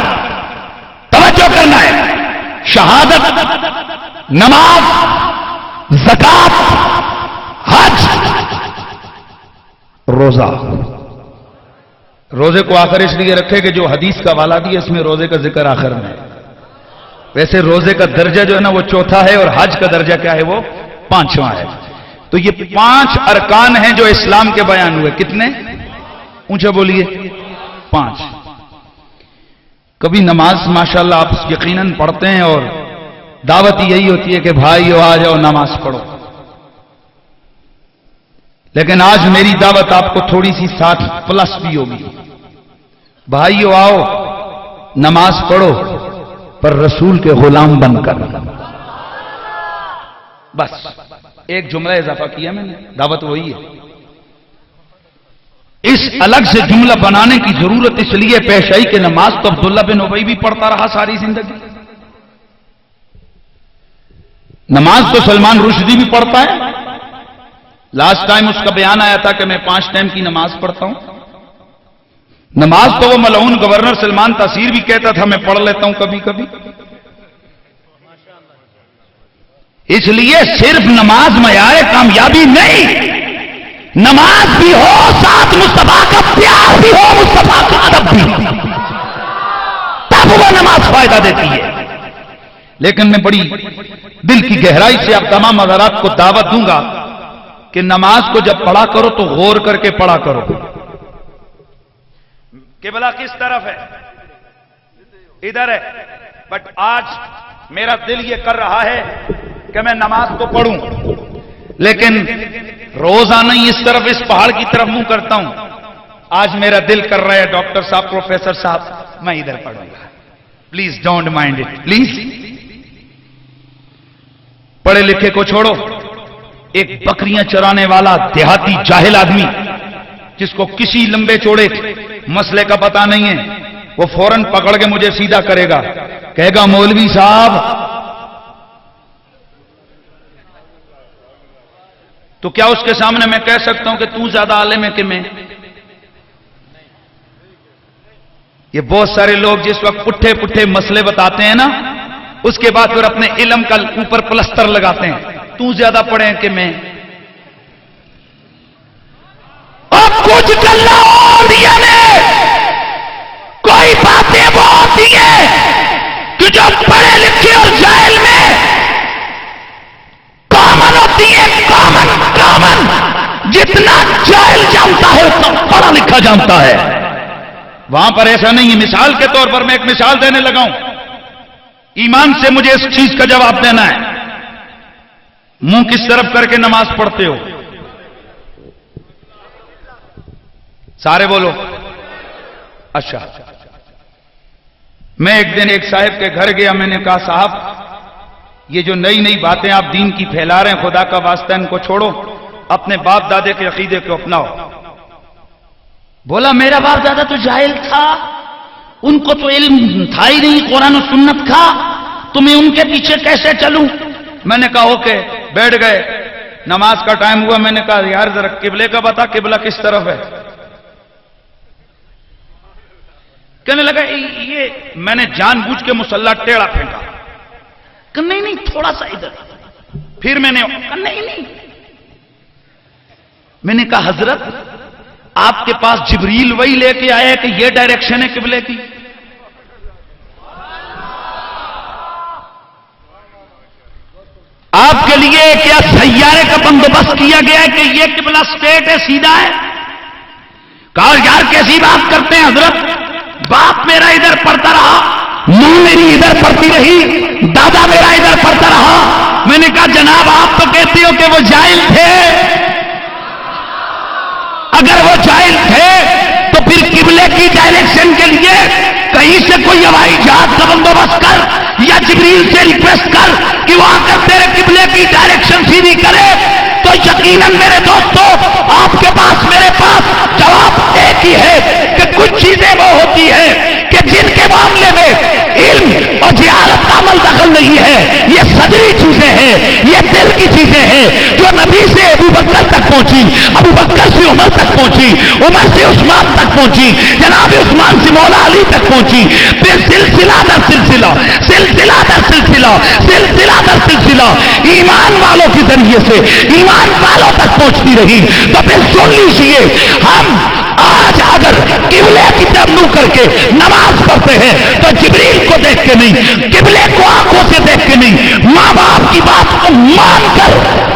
توجہ کرنا ہے، شہادت، نماز، زکات، حج، روزہ۔ روزے کو آخر اس لیے رکھے کہ جو حدیث کا حوالہ دیا اس میں روزے کا ذکر آخر میں ہے۔ ویسے روزے کا درجہ جو ہے نا وہ چوتھا ہے اور حج کا درجہ کیا ہے وہ پانچواں ہے۔ تو یہ 5 ارکان ہیں جو اسلام کے بیان ہوئے۔ کتنے؟ اونچا بولیے۔ 5۔ کبھی نماز ماشاءاللہ آپ یقیناً پڑھتے ہیں اور دعوت یہی ہوتی ہے کہ بھائیو آ جاؤ نماز پڑھو، لیکن آج میری دعوت آپ کو تھوڑی سی 60+ بھی ہوگی۔ بھائیو آؤ نماز پڑھو پر رسول کے غلام بن کر۔ بس ایک جملہ اضافہ کیا میں نے، دعوت وہی ہے۔ اس الگ سے جملہ بنانے کی ضرورت اس لیے پیش آئی کہ نماز تو عبداللہ بن ابی بھی پڑھتا رہا ساری زندگی، نماز تو سلمان رشدی بھی پڑھتا ہے۔ لاسٹ ٹائم اس کا بیان آیا تھا کہ میں 5 ٹائم کی نماز پڑھتا ہوں۔ نماز تو وہ ملعون گورنر سلمان تاثیر بھی کہتا تھا میں پڑھ لیتا ہوں کبھی کبھی۔ اس لیے صرف نماز معیار کامیابی نہیں، نماز بھی ہو ساتھ مصطفیٰ کا پیار بھی ہو، مصطفیٰ کا ادب بھی، تب وہ نماز فائدہ دیتی ہے۔ لیکن میں بڑی دل کی گہرائی سے آپ تمام حضرات کو دعوت دوں گا کہ نماز کو جب پڑھا کرو تو غور کر کے پڑھا کرو۔ قبلہ کس طرف ہے؟ ادھر ہے، بٹ آج میرا دل یہ کر رہا ہے کہ میں نماز تو پڑھوں لیکن روزانہ ہی اس طرف اس پہاڑ کی طرف منہ کرتا ہوں۔ آج میرا دل کر رہا ہے ڈاکٹر صاحب، پروفیسر صاحب، میں ادھر پڑھوں گا، please don't mind it please. پڑھے لکھے کو چھوڑو، ایک بکریاں چرانے والا دیہاتی جاہل آدمی جس کو کسی لمبے چوڑے مسئلے کا پتہ نہیں ہے، وہ فوراً پکڑ کے مجھے سیدھا کرے گا، کہے گا مولوی صاحب تو کیا اس کے سامنے میں کہہ سکتا ہوں کہ تو زیادہ عالم ہے کہ میں؟ یہ بہت سارے لوگ جس وقت پٹھے پٹھے مسئلے بتاتے ہیں نا، اس کے بعد پھر اپنے علم کا اوپر پلستر لگاتے ہیں، تو زیادہ پڑھے کہ میں؟ اور کچھ گلا اولیاء نے کوئی باتیں وہ ہوتی ہیں کہ جو پڑھے لکھے اور جاہل میں کامن ہوتی ہے، کامن جتنا جاہل جانتا ہے اتنا پڑھا لکھا جانتا ہے۔ وہاں پر ایسا نہیں ہے۔ مثال کے طور پر میں ایک مثال دینے لگا ہوں، ایمان سے مجھے اس چیز کا جواب دینا ہے، منہ کس طرف کر کے نماز پڑھتے ہو؟ سارے بولو۔ اچھا، میں ایک دن ایک صاحب کے گھر گیا، میں نے کہا صاحب یہ جو نئی نئی باتیں آپ دین کی پھیلا رہے ہیں، خدا کا واسطہ ان کو چھوڑو، اپنے باپ دادے کے عقیدے کو اپناؤ۔ بولا میرا باپ دادا تو جاہل تھا، ان کو تو علم تھا ہی نہیں قرآن و سنت کا، تو میں ان کے پیچھے کیسے چلوں؟ میں نے کہا اوکے، بیٹھ گئے، نماز کا ٹائم ہوا، میں نے کہا یار ذرا قبلے کا بتا، قبلہ کس طرف ہے؟ کہنے لگا یہ میں نے جان بوجھ کے مصلی ٹیڑھا پھینکا، کہ نہیں تھوڑا سا ادھر، پھر میں نے کہا نہیں۔ میں نے کہا حضرت آپ کے پاس جبریل وہی لے کے آیا کہ یہ ڈائریکشن ہے قبلے کی؟ آپ کے لیے کیا سیارے کا بندوبست کیا گیا ہے کہ یہ قبلہ اسٹیٹ ہے، سیدھا ہے؟ کہا یار کیسی بات کرتے ہیں حضرت، باپ میرا ادھر پڑھتا رہا، ماں میری ادھر پڑھتی رہی، دادا میرا ادھر پڑھتا رہا۔ میں نے کہا جناب آپ تو کہتے ہو کہ وہ جاہل تھے، اگر وہ جاہل تھے تو پھر قبلے کی ڈائریکشن کے لیے کہیں سے کوئی ہوائی جہاز کا بندوبست کر یا جبریل سے ریکویسٹ کر کہ وہ آ کر تیرے قبلے کی ڈائریکشن سیدھی کرے، تو یقیناً میرے دوستو آپ کے پاس میرے پاس جواب ایک ہی ہے کہ کچھ چیزیں وہ ہوتی ہیں کہ جن کے معاملے میں علم اور جہالت کا عمل دخل نہیں ہے، یہ صدری چیزیں ہیں، یہ دل کی چیزیں ہیں جو نبی سے ابو بکر تک پہنچی، ابو بکر سے عمر تک پہنچی، عمر سے عثمان تک پہنچی، جناب عثمان سے مولا علی تک پہنچی، پھر سلسلہ در سلسلہ، سلسلہ در سلسلہ، سلسلہ در سلسلہ ایمان والوں کے ذریعے سے ایمان والوں تک پہنچتی رہی۔ تو پھر سن لیجیے، ہم آج اگر قبلے کی طرف منہ کر کے نماز پڑھتے ہیں تو جبریل کو دیکھ کے نہیں، قبلے کو آنکھوں سے دیکھ کے نہیں، ماں باپ کی بات کو مان کر۔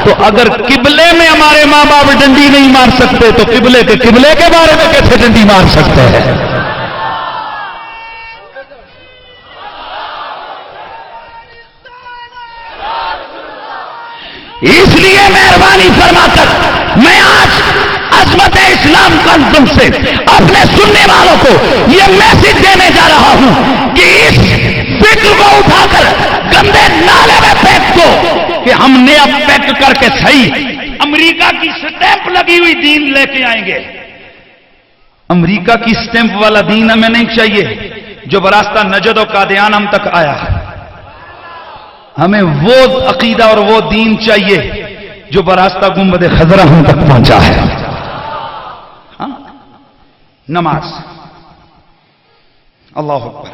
تو اگر قبلے میں ہمارے ماں باپ ڈنڈی نہیں مار سکتے تو قبلے کے بارے میں کیسے ڈنڈی مار سکتے ہیں؟ اس لیے مہربانی فرما کر میں آج عظمت اسلام کانفرم سے اپنے سننے والوں کو یہ میسج دینے جا رہا ہوں کہ اس فکر کو اٹھا کر گندے نالے میں پھینک دو کہ ہم نے اب پیک کر کے صحیح امریکہ کی سٹیمپ لگی ہوئی دین لے کے آئیں گے۔ امریکہ کی سٹیمپ والا دین ہمیں نہیں چاہیے جو براستہ نجد و قادیان ہم تک آیا۔ ہمیں وہ عقیدہ اور وہ دین چاہیے جو براستہ گنبد خضرا ہم تک پہنچا ہے۔ ہاں؟ نماز، اللہ اکبر،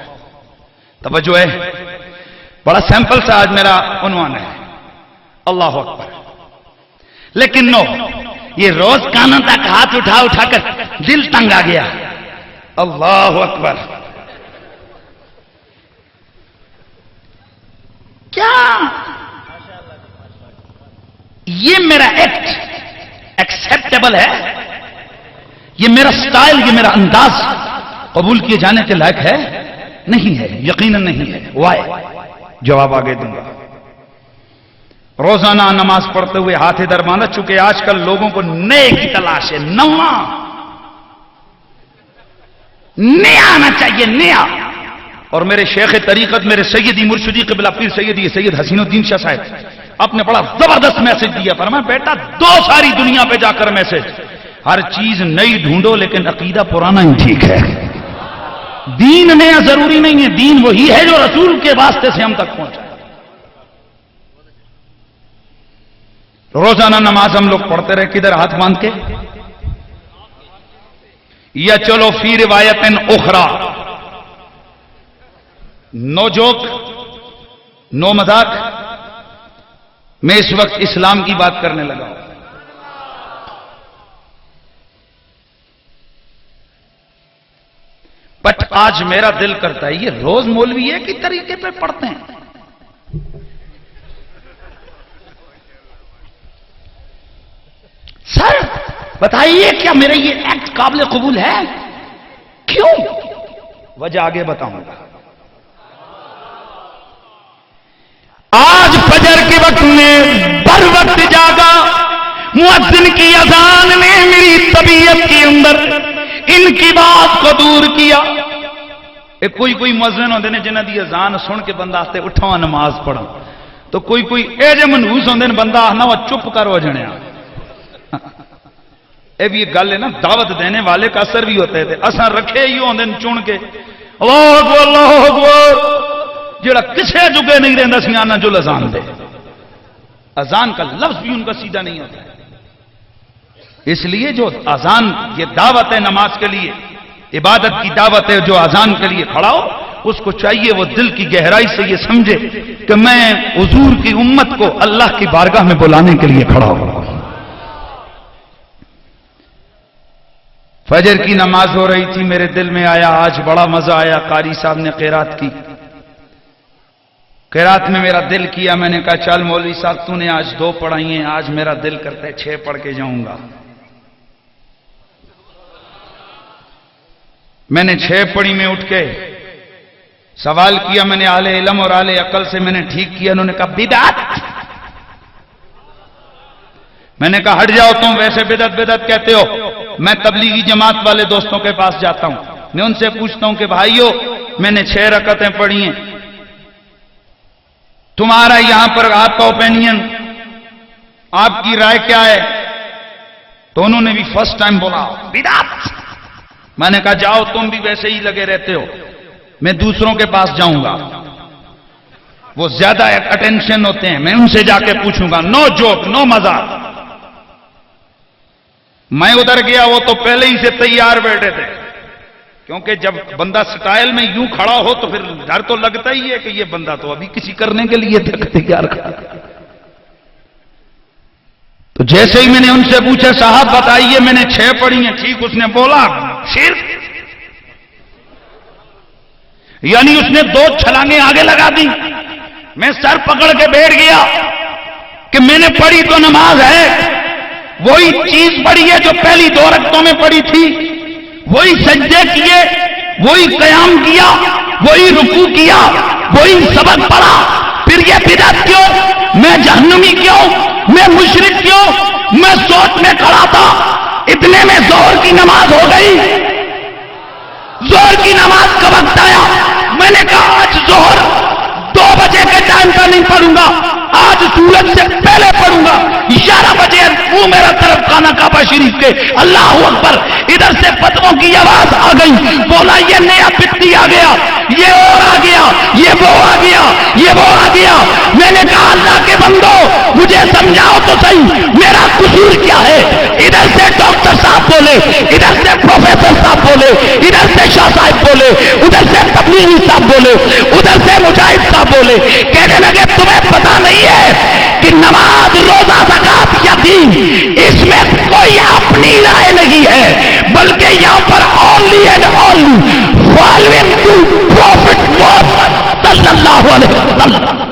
توجہ ہے، بڑا سیمپل سا آج میرا عنوان ہے، اللہ اکبر۔ لیکن نو، یہ روز کانوں تک ہاتھ اٹھا کر دل تنگ آ گیا، اللہ اکبر۔ کیا یہ میرا ایکٹ ایکسپٹیبل ہے؟ یہ میرا سٹائل، یہ میرا انداز قبول کیے جانے کے لائق ہے؟ نہیں ہے، یقیناً نہیں ہے۔ وائی؟ جواب آگے دوں گا۔ روزانہ نماز پڑھتے ہوئے ہاتھ ادھر باندھا، چونکہ آج کل لوگوں کو نئے کی تلاش ہے، نیا آنا چاہیے، نیا۔ اور میرے شیخ طریقت، میرے سیدی مرشدی قبلہ پیر سیدی سید حسین الدین شاہ صاحب، آپ نے بڑا زبردست میسج دیا، فرمایا بیٹا دو ساری دنیا پہ جا کر میسج، ہر چیز نئی ڈھونڈو لیکن عقیدہ پرانا ہی ٹھیک ہے۔ دین نیا ضروری نہیں ہے، دین وہی ہے جو رسول کے واسطے سے ہم تک پہنچا۔ روزانہ نماز ہم لوگ پڑھتے رہے، کدھر ہاتھ باندھ کے؟ یا چلو فی روایت اخرى، نو جوک، نو مذاق، میں اس وقت اسلام کی بات کرنے لگا ہوں۔ بٹ آج میرا دل کرتا ہے یہ روز مولوی کی طریقے پہ پڑھتے ہیں۔ سر بتائیے کیا میرا یہ ایکٹ قابل قبول ہے؟ کیوں؟ وجہ آگے بتاؤں گا۔ آج فجر کے وقت میں بر وقت جاگا، مؤذن کی اذان نے میری طبیعت کے اندر ان کی بات کو دور کیا۔ کوئی مؤذن ہوندے نے جنہاں دی اذان سن کے بندہ آتے اٹھاں نماز پڑھا، تو کوئی اے جے منحوس ہوندے نے بندہ آنا وہ چپ کرو جنیا۔ اے بھی ایک گل ہے نا، دعوت دینے والے کا اثر بھی ہوتے تھے، اساں رکھے ہی ہوندے نے چن کے، اللہ اکبر اللہ اکبر، جڑا کسے جگے نہیں رہندا سی آنا جو اذان دے، اذان کا لفظ بھی ان کا سیدھا نہیں ہوتا ہے۔ اس لیے جو اذان یہ دعوت ہے نماز کے لیے، عبادت کی دعوت ہے، جو اذان کے لیے کھڑا ہو اس کو چاہیے وہ دل کی گہرائی سے یہ سمجھے کہ میں حضور کی امت کو اللہ کی بارگاہ میں بلانے کے لیے کھڑا ہوں۔ فجر کی نماز ہو رہی تھی، میرے دل میں آیا آج بڑا مزہ آیا، قاری صاحب نے قرات کی، قرات میں میرا دل کیا، میں نے کہا چل مولوی صاحب تو نے آج 2 پڑھائی ہیں، آج میرا دل کرتا ہے 6 پڑھ کے جاؤں گا۔ میں نے 6 پڑھی، میں اٹھ کے سوال کیا، میں نے اہل علم اور اہل عقل سے میں نے ٹھیک کیا، انہوں نے کہا بدعت۔ میں نے کہا ہٹ جاؤ تم، ویسے بدعت کہتے ہو، میں تبلیغی جماعت والے دوستوں کے پاس جاتا ہوں، میں ان سے پوچھتا ہوں کہ بھائیو میں نے 6 رکعتیں پڑھی ہیں، تمہارا یہاں پر آپ کا اوپینین، آپ کی رائے کیا ہے؟ تو انہوں نے بھی فرسٹ ٹائم بولا بدعت۔ میں نے کہا جاؤ تم بھی ویسے ہی لگے رہتے ہو، میں دوسروں کے پاس جاؤں گا، وہ زیادہ اٹینشن ہوتے ہیں، میں ان سے جا کے پوچھوں گا، نو جوک نو مزاق۔ میں ادھر گیا، وہ تو پہلے ہی سے تیار بیٹھے تھے، کیونکہ جب بندہ سٹائل میں یوں کھڑا ہو تو پھر ڈر تو لگتا ہی ہے کہ یہ بندہ تو ابھی کسی کرنے کے لیے تیار کھڑا۔ تو جیسے ہی میں نے ان سے پوچھا صاحب بتائیے میں نے 6 پڑھی ہیں، ٹھیک، اس نے بولا شرک، یعنی اس نے 2 چھلانگیں آگے لگا دی۔ میں سر پکڑ کے بیٹھ گیا کہ میں نے پڑھی تو نماز ہے، وہی چیز پڑھی ہے جو پہلی 2 رکعتوں میں پڑھی تھی، وہی سجدے کیے، وہی قیام کیا، وہی رکوع کیا، وہی سبق پڑھا، پھر یہ بدعت کیوں؟ میں جہنمی کیوں؟ میں مشرک کیوں؟ میں سوچ میں کھڑا تھا، اتنے میں ظہر کی نماز ہو گئی۔ ظہر کی نماز کا وقت آیا، میں نے کہا آج ظہر 2 بجے کے ٹائم کا نہیں پڑھوں گا، آج سورج سے پہلے پڑھوں گا۔ 11 بجے منہ میرا طرف خانہ کعبہ شریف کے، اللہ اکبر، ادھر سے فتووں کی آواز آ گئی، بولا یہ نیا پٹی آ گیا، یہ اور آ گیا، یہ وہ آ گیا، یہ وہ آ گیا۔ میں نے کہا اللہ کے بندو مجھے سمجھاؤ تو صحیح میرا قصور کیا ہے؟ ادھر سے ڈاکٹر صاحب بولے، ادھر سے پروفیسر صاحب بولے، ادھر سے شاہ صاحب بولے، ادھر سے تبلیغی صاحب بولے، ادھر سے مجاہد صاحب بولے، کہنے لگے تمہیں پتا نہیں ہے کہ نماز، روزہ، زکات یا دین، اس میں کوئی اپنی رائے نہیں ہے، بلکہ یہاں پر only and only following to prophet Muhammad صلی اللہ علیہ وسلم،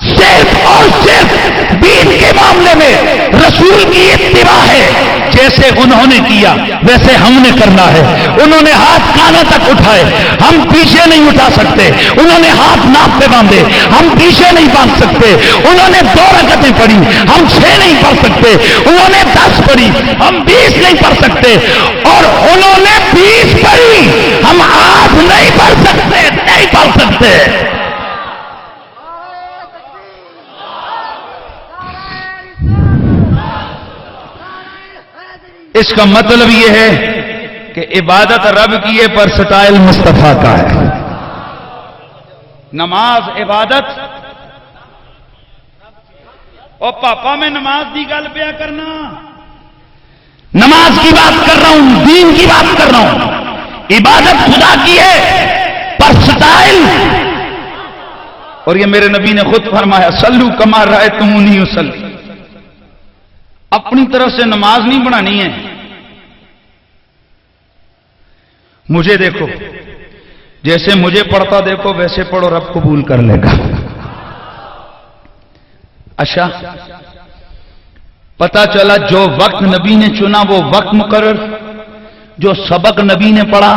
صرف اور صرف دین کے معاملے میں رسول کی اتباع ہے۔ جیسے انہوں نے کیا ویسے ہم نے کرنا ہے۔ انہوں نے ہاتھ کانوں تک اٹھائے، ہم پیچھے نہیں اٹھا سکتے۔ انہوں نے ہاتھ ناپ پہ باندھے، ہم پیچھے نہیں باندھ سکتے۔ انہوں نے 2 رکعتیں پڑھی، ہم 6 نہیں پڑھ سکتے۔ انہوں نے 10 پڑھی، ہم 20 نہیں پڑھ سکتے۔ اور انہوں نے 20 پڑھی، ہم 8 نہیں پڑھ سکتے، نہیں پڑھ سکتے۔ اس کا مطلب یہ ہے کہ عبادت رب کی ہے پر سٹائل مصطفیٰ کا ہے۔ نماز عبادت، اور پاپا میں نماز دی گل پیا کرنا، نماز کی بات کر رہا ہوں، دین کی بات کر رہا ہوں۔ عبادت خدا کی ہے پر سٹائل، اور یہ میرے نبی نے خود فرمایا صلو کما رأیتمونی اصلی، اپنی طرف سے نماز نہیں بنانی ہے، مجھے دیکھو، جیسے مجھے پڑھتا دیکھو ویسے پڑھو، رب قبول کر لے گا۔ اچھا، پتا چلا جو وقت نبی نے چنا وہ وقت مقرر، جو سبق نبی نے پڑھا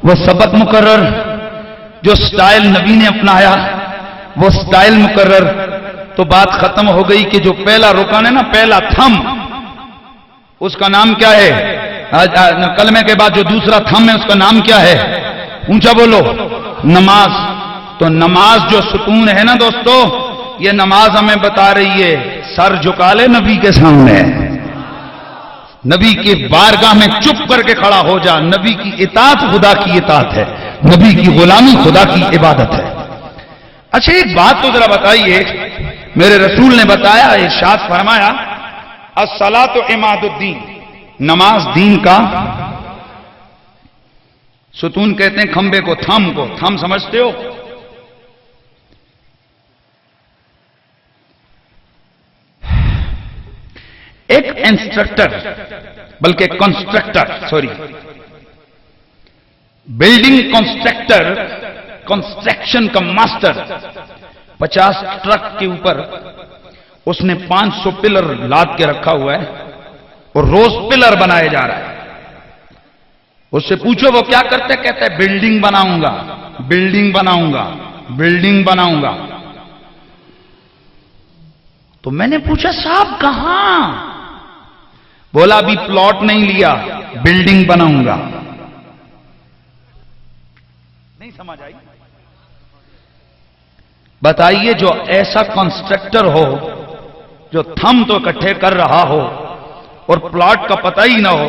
وہ سبق مقرر، جو سٹائل نبی نے اپنایا وہ سٹائل مقرر۔ تو بات ختم ہو گئی کہ جو پہلا رکن ہے نا، پہلا تھم، اس کا نام کیا ہے؟ کلمے کے بعد جو دوسرا تھم ہے اس کا نام کیا ہے؟ اونچا بولو، نماز۔ تو نماز جو ستون ہے نا دوستو، یہ نماز ہمیں بتا رہی ہے سر جھکا لے نبی کے سامنے، نبی کی بارگاہ میں چپ کر کے کھڑا ہو جا۔ نبی کی اطاعت خدا کی اطاعت ہے، نبی کی غلامی خدا کی عبادت ہے۔ اچھا ایک بات تو ذرا بتائیے، میرے رسول نے بتایا، ارشاد فرمایا الصلاۃ عماد الدین، نماز دین کا ستون کہتے ہیں کھمبے کو، تھم کو، تھم سمجھتے ہو؟ ایک انسٹرکٹر، بلکہ بلڈنگ کنسٹرکٹر، کنسٹرکشن کا ماسٹر، 50 ٹرک کے اوپر اس نے 500 پلر لاد کے رکھا ہوا ہے اور روز پلر بنائے جا رہا ہے۔ اس سے پوچھو وہ کیا کرتے؟ کہتا ہے بلڈنگ بناؤں گا، بلڈنگ بناؤں گا، بلڈنگ بناؤں گا۔ تو میں نے پوچھا صاحب کہاں؟ بولا ابھی پلاٹ نہیں لیا، بلڈنگ بناؤں گا۔ نہیں سمجھ آئی؟ بتائیے جو ایسا کنسٹرکٹر ہو جو تھم تو اکٹھے کر رہا ہو اور پلاٹ کا پتہ ہی نہ ہو،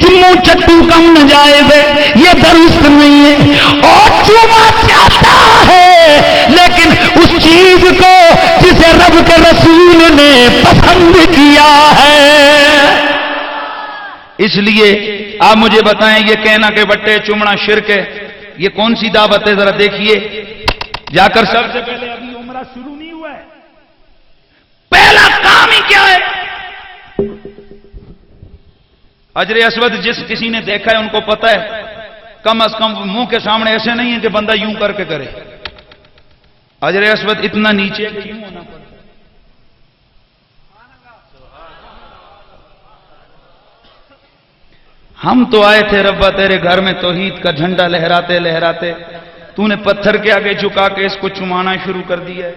چمو چٹو کم نجائز ہے، یہ درست نہیں ہے۔ اور چوما چاہتا ہے لیکن اس چیز کو جسے رب کے رسول نے پسند کیا ہے۔ اس لیے آپ مجھے بتائیں یہ کہنا کہ بٹے چومنا شرک ہے، یہ کون سی دعوت ہے؟ ذرا دیکھیے جا کر سب سے پہلے ابھی عمرہ شروع نہیں ہوا ہے، پہلا کام ہی کیا ہے؟ حجر اسود جس کسی نے دیکھا ہے ان کو پتا ہے کم از کم منہ کے سامنے ایسے نہیں ہے کہ بندہ یوں کر کے کرے، حجر اسود اتنا نیچے کہ یوں ہونا پڑتا ہے۔ ہم تو آئے تھے ربا تیرے گھر میں توحید کا جھنڈا لہراتے لہراتے، تو نے پتھر کے آگے جھکا کے اس کو چمانا شروع کر دیا ہے۔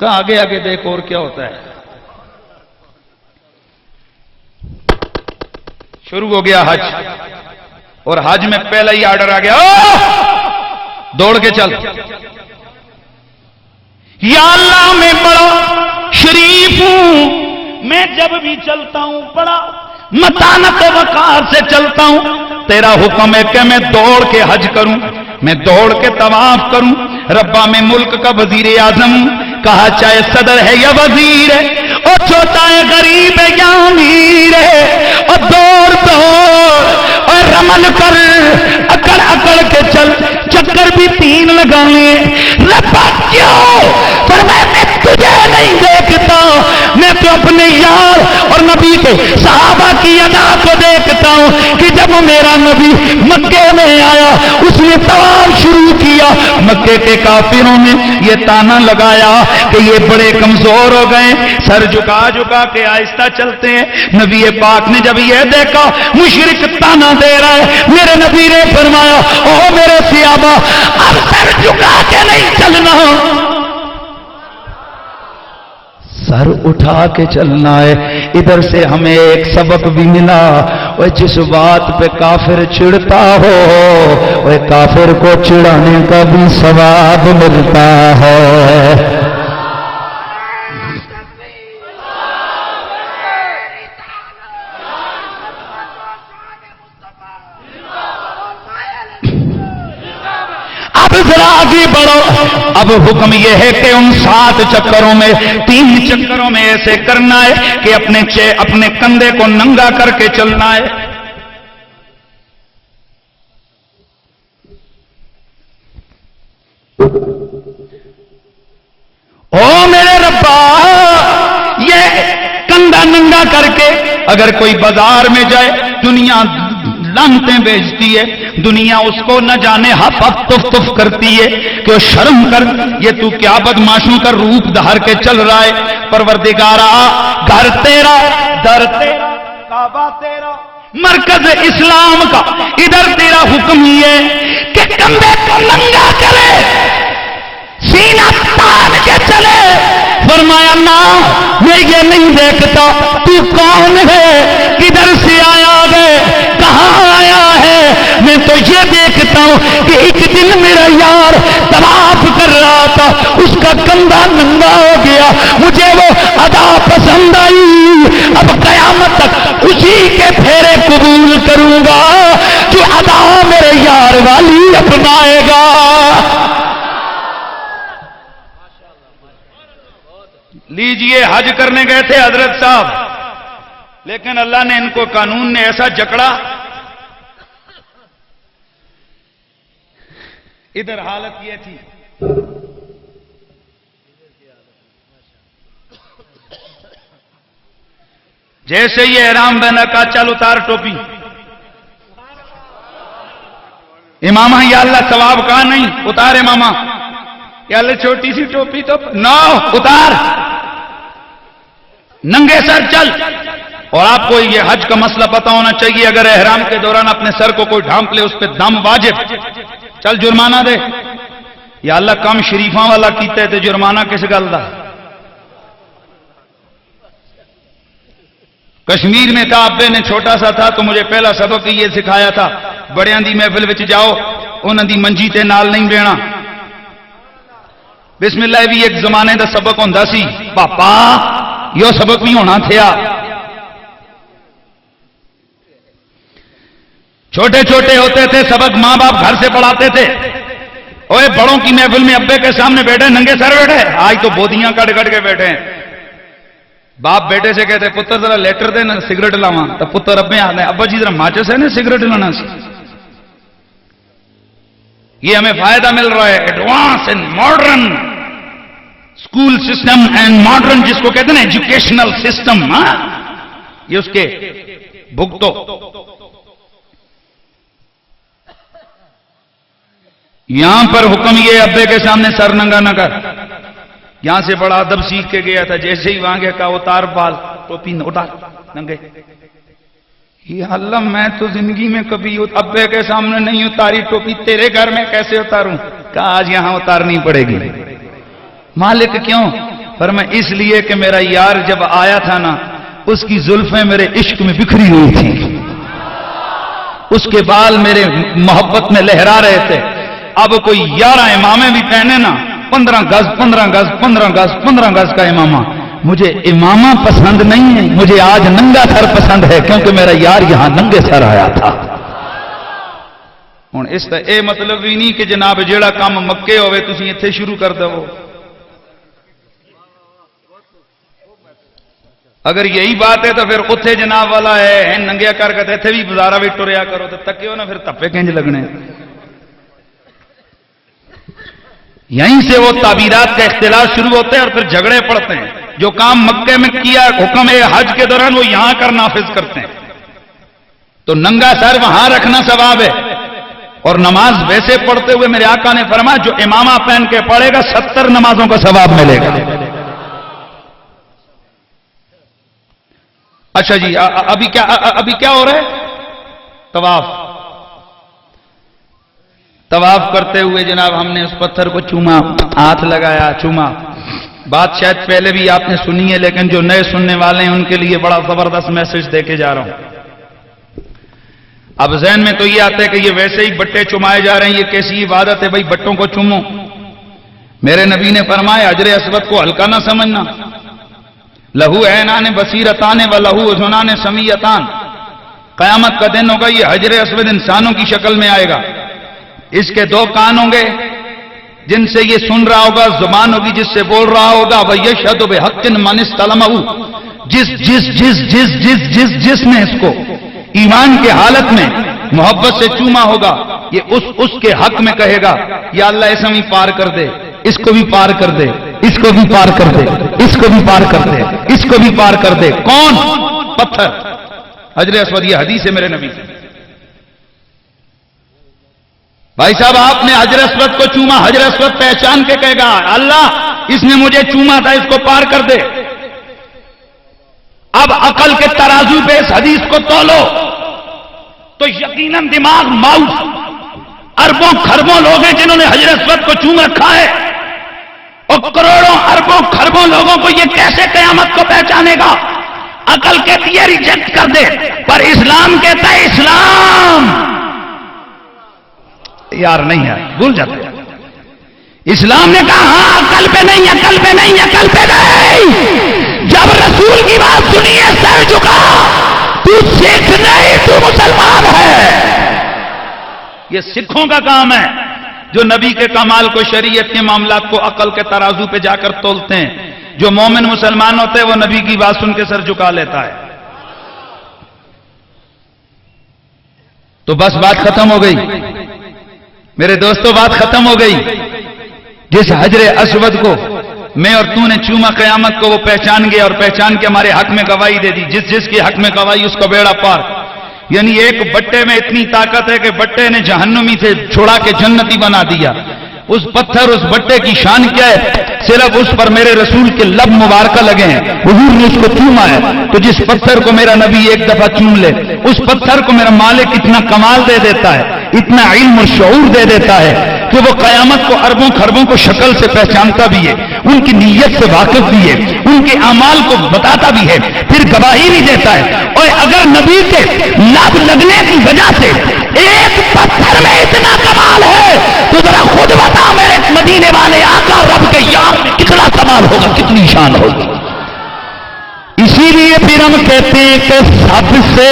کہاں آگے آگے دیکھ اور کیا ہوتا ہے۔ شروع ہو گیا حج، اور حج میں پہلا ہی آرڈر آ گیا دوڑ کے چل۔ یا اللہ میں بڑا شریف ہوں، میں جب بھی چلتا ہوں بڑا متانت وقار سے چلتا ہوں، تیرا حکم ہے کہ میں دوڑ کے حج کروں، میں دوڑ کے طواف کروں۔ ربا میں ملک کا وزیر اعظم ہوں، کہا چاہے صدر ہے یا وزیر ہے، اور چھوٹا ہے غریب ہے یا امیر ہے، اور دوڑ دوڑ اور رمل کر، اکڑ اکڑ کے چل، چکر بھی 3 لگانے۔ ربا کیوں؟ فرمایا میں تجھے نہیں دیکھتا، میں تو اپنے یار اور نبی کے صحابہ کی ادا کو دیکھتا ہوں کہ جب میرا نبی مکے میں آیا اس نے طواف شروع کیا، مکے کے کافروں نے یہ تانا لگایا کہ یہ بڑے کمزور ہو گئے، سر جھکا جھکا کے آہستہ چلتے ہیں۔ نبی پاک نے جب یہ دیکھا مشرک تانا دے رہا ہے، میرے نبی نے فرمایا او میرے صحابہ اب سر جھکا کے نہیں چلنا، سر اٹھا کے چلنا ہے۔ ادھر سے ہمیں ایک سبق بھی ملا، وہ جس بات پہ کافر چڑھتا ہو وہ کافر کو چڑھانے کا بھی ثواب ملتا ہے۔ اب ذرا آگے بڑھو، اب حکم یہ ہے کہ ان 7 چکروں میں 3 چکروں میں ایسے کرنا ہے کہ اپنے کندھے کو ننگا کر کے چلنا ہے۔ او میرے ربا یہ کندھا ننگا کر کے اگر کوئی بازار میں جائے، دنیا لانتیں بیچتی ہے، دنیا اس کو نہ جانے ہف ہف تف تف کرتی ہے کہ شرم کر، یہ تو کیا بدماشوں کا روپ دھار کے چل رہا ہے۔ پروردگارا گھر تیرا، در تیرا، کعبہ تیرا، مرکز اسلام کا، ادھر تیرا حکم ہی ہے کہ کندھے کو ننگا کرے، سینہ تان کے چلے۔ فرمایا نہ میں یہ نہیں دیکھتا تو کون ہے، کدھر سے آیا ہے، کہاں آیا ہے، میں تو یہ دیکھتا ہوں کہ ایک دن میرا یار طواف کر رہا تھا، اس کا کندھا ننگا ہو گیا، مجھے وہ ادا پسند آئی، اب قیامت تک اسی کے پھیرے قبول کروں گا جو ادا میرے یار والی اپنائے گا۔ لیجئے حج کرنے گئے تھے حضرت صاحب، لیکن اللہ نے ان کو قانون نے ایسا جکڑا، ادھر حالت یہ تھی جیسے یہ احرام بہنا کا چل اتار ٹوپی، امامہ یا اللہ ثواب کہاں نہیں، اتار امامہ، یا اللہ چھوٹی سی ٹوپی تو نو اتار، ننگے سر چل۔ اور آپ کو یہ حج کا مسئلہ پتا ہونا چاہیے، اگر احرام کے دوران اپنے سر کو کوئی ڈھانپ لے اس پہ دم واجب، چل جرمانہ دے، یا اللہ کم شریفاں والا کیتے تھے جرمانہ کس گل دا۔ کشمیر میں تھا، ابے نے چھوٹا سا تھا تو مجھے پہلا سبق یہ سکھایا تھا، بڑیاں دی محفل وچ جاؤ انہاں دی منجی تے نال نہیں بینا، بسم اللہ بھی ایک زمانے دا سبق ہوندا سی، پاپا یہ سبق بھی ہونا تھیا۔ چھوٹے چھوٹے ہوتے تھے سبق ماں باپ گھر سے پڑھاتے تھے. اوے بڑوں کی محفل میں ابے کے سامنے بیٹھے ننگے سر بیٹھے. آج تو بودیاں کٹ کٹ کے بیٹھے ہیں. باپ بیٹے سے کہتے پتر ذرا لیٹر دے نا سگریٹ لاواں تو پتر ابے آتے ابا جی ذرا ماچس ہے نا سگریٹ لانا سی. یہ ہمیں فائدہ مل رہا ہے advance and modern school system and modern جس کو کہتے ہیں ایجوکیشنل سسٹم. یہ اس کے بھگتو. یہاں پر حکم یہ ابے کے سامنے سر ننگا نہ کر. یہاں سے بڑا ادب سیکھ کے گیا تھا. جیسے ہی وہاں گیا کہا اتار بال ٹوپی اتار ننگے. یہ اللہ میں تو زندگی میں کبھی ابے کے سامنے نہیں اتاری ٹوپی تیرے گھر میں کیسے اتاروں. کہا آج یہاں اتارنی پڑے گی. مالک کیوں؟ فرمایا اس لیے کہ میرا یار جب آیا تھا نا اس کی زلفیں میرے عشق میں بکھری ہوئی تھی. اس کے بال میرے محبت میں لہرا رہے تھے. اب کوئی 11 امامے بھی پہنے نا 15 گز 15 گز 15 گز 15 گز کا امامہ. مجھے امامہ پسند نہیں ہے. مجھے آج ننگا سر پسند ہے کیونکہ میرا یار یہاں ننگے سر آیا تھا. ہوں اس کا یہ مطلب بھی نہیں کہ جناب جیڑا کام مکے ہوئے تسی ایتھے شروع کر دو. اگر یہی بات ہے تو پھر اتھے جناب والا ہے ننگیا کر کے اتنے بھی بازارہ بھی ٹریا کرو تو تکے ہو نا پھر تپے کنج لگنے. یہیں سے وہ تعبیرات کا اختلاف شروع ہوتے ہیں اور پھر جھگڑے پڑتے ہیں. جو کام مکے میں کیا حکم ہے حج کے دوران وہ یہاں کر نافذ کرتے ہیں. تو ننگا سر وہاں رکھنا ثواب ہے. اور نماز ویسے پڑھتے ہوئے میرے آقا نے فرمایا جو امامہ پہن کے پڑھے گا 70 نمازوں کا ثواب ملے گا. اچھا جی ابھی کیا ہو رہا ہے؟ طواف کرتے ہوئے جناب ہم نے اس پتھر کو چوما ہاتھ لگایا چوما. بات شاید پہلے بھی آپ نے سنی ہے لیکن جو نئے سننے والے ہیں ان کے لیے بڑا زبردست میسج دے کے جا رہا ہوں. اب ذہن میں تو یہ آتا ہے کہ یہ ویسے ہی بٹے چمائے جا رہے ہیں. یہ کیسی عبادت ہے بھائی بٹوں کو چومو. میرے نبی نے فرمایا حجر اسود کو ہلکا نہ سمجھنا. لہو عینان بصیرتان و لہو اذنان سمیعتان. قیامت کا دن ہوگا یہ حجر اسود انسانوں کی شکل میں آئے گا. اس کے 2 کان ہوں گے جن سے یہ سن رہا ہوگا. زبان ہوگی جس سے بول رہا ہوگا. وَيَشْهَدُ بِحَقٍّ مَنِ اسْتَلَمَهُ جس نے اس کو ایمان کے حالت میں محبت سے چوما ہوگا یہ اس کے حق میں کہے گا یا اللہ اسے بھی پار کر دے اس کو بھی پار کر دے اس کو بھی پار کر دے اس کو بھی پار کر دے اس کو بھی پار کر دے. کون؟ پتھر حجر اسود. یہ حدیث ہے میرے نبی سے. بھائی صاحب آپ نے حجر اسود کو چوما. حجر اسود پہچان کے کہے گا اللہ اس نے مجھے چوما تھا اس کو پار کر دے. اب عقل کے ترازو پہ اس حدیث کو تولو تو یقیناً دماغ ماؤس. اربوں خربوں لوگ ہیں جنہوں نے حجر اسود کو چوم رکھا ہے اور کروڑوں اربوں خربوں لوگوں کو یہ کیسے قیامت کو پہچانے گا؟ عقل کہتی ہے ریجیکٹ کر دے پر اسلام کہتا ہے اسلام یار نہیں ہے بھول جاتے. اسلام نے کہا ہاں عقل پہ نہیں عقل پہ نہیں عقل پہ نہیں. جب رسول کی بات سنیے سر جھکا. تو سکھ نہیں تو مسلمان ہے. یہ سکھوں کا کام ہے جو نبی کے کمال کو شریعت کے معاملات کو عقل کے ترازو پہ جا کر تولتے ہیں. جو مومن مسلمان ہوتے ہیں وہ نبی کی بات سن کے سر جھکا لیتا ہے. تو بس بات ختم ہو گئی میرے دوستوں. بات ختم ہو گئی. جس حجر اسود کو میں اور تو نے چوما قیامت کو وہ پہچان گیا اور پہچان کے ہمارے حق میں گواہی دے دی. جس کے حق میں گواہی اس کا بیڑا پار. یعنی ایک بٹے میں اتنی طاقت ہے کہ بٹے نے جہنمی سے چھوڑا کے جنتی بنا دیا. اس پتھر اس بٹے کی شان کیا ہے؟ صرف اس پر میرے رسول کے لب مبارکہ لگے ہیں. حضور نے اس کو چوما ہے. تو جس پتھر کو میرا نبی ایک دفعہ چوم لے اس پتھر کو میرا مالک اتنا کمال دے دیتا ہے اتنا علم اور شعور دے دیتا ہے کہ وہ قیامت کو اربوں خربوں کو شکل سے پہچانتا بھی ہے. ان کی نیت سے واقف بھی ہے. ان کے اعمال کو بتاتا بھی ہے. پھر گواہی بھی دیتا ہے. اور اگر نبی کے لب لگنے کی وجہ سے ایک پتھر میں اتنا کمال ہے تو ذرا خود بتا میرے مدینے والے آقا رب کے یار میں کتنا کمال ہوگا کتنی شان ہوگی. اسی لیے پھر ہم کہتے ہیں کہ سب سے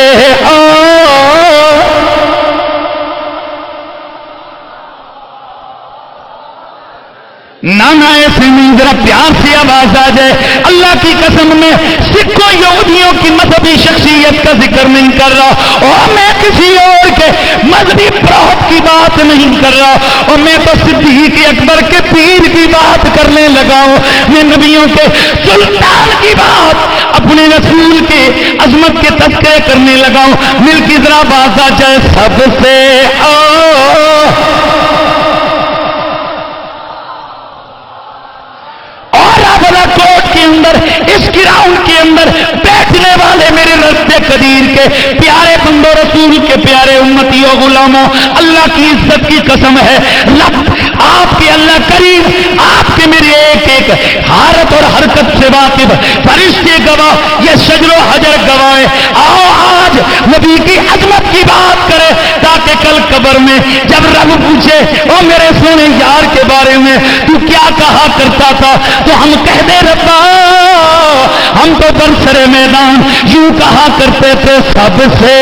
نانا ایسے نہیں، ذرا پیار سے آواز آ جائے، اللہ کی قسم میں سکھوں یہودیوں کی مذہبی شخصیت کا ذکر نہیں کر رہا، اور میں کسی اور کے مذہبی پروت کی بات نہیں کر رہا، اور میں تو صدیق اکبر کے پیر کی بات کرنے لگا ہوں، میں نبیوں کے سلطان کی بات، اپنے رسول کے عظمت کے تذکرے کرنے لگا ہوں۔ مل کی ذرا آواز آ جائے، سب سے کوٹ کے اندر، اس گراؤنڈ کے اندر بیٹھنے والے میرے رب قدیر کے پیارے بندوں، رسول کے پیارے امتیوں، غلاموں، اللہ کی عزت کی قسم ہے، رب آپ کے، اللہ کریم آپ کے میرے ایک ایک حالت اور حرکت سے واقف، فرشتے گواہ، یہ شجر و حجر گواہ۔ آؤ آج نبی کی عظمت کی بات کرے، تاکہ کل قبر میں جب رب پوچھے او میرے سونے یار کے بارے میں تو کیا کہا کرتا تھا، تو ہم کہہ دے ربا ہم تو برسر میدان یوں کہا کرتے تھے، سب سے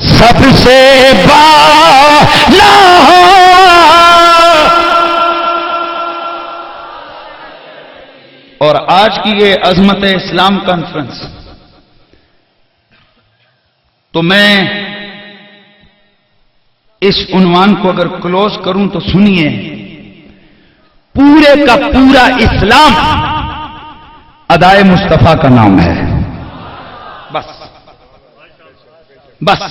سب سے بالا اور آج کی یہ عظمت اسلام کانفرنس تو میں اس عنوان کو اگر کلوز کروں تو سنیے، پورے کا پورا اسلام ادائے مصطفیٰ کا نام ہے۔ بس بس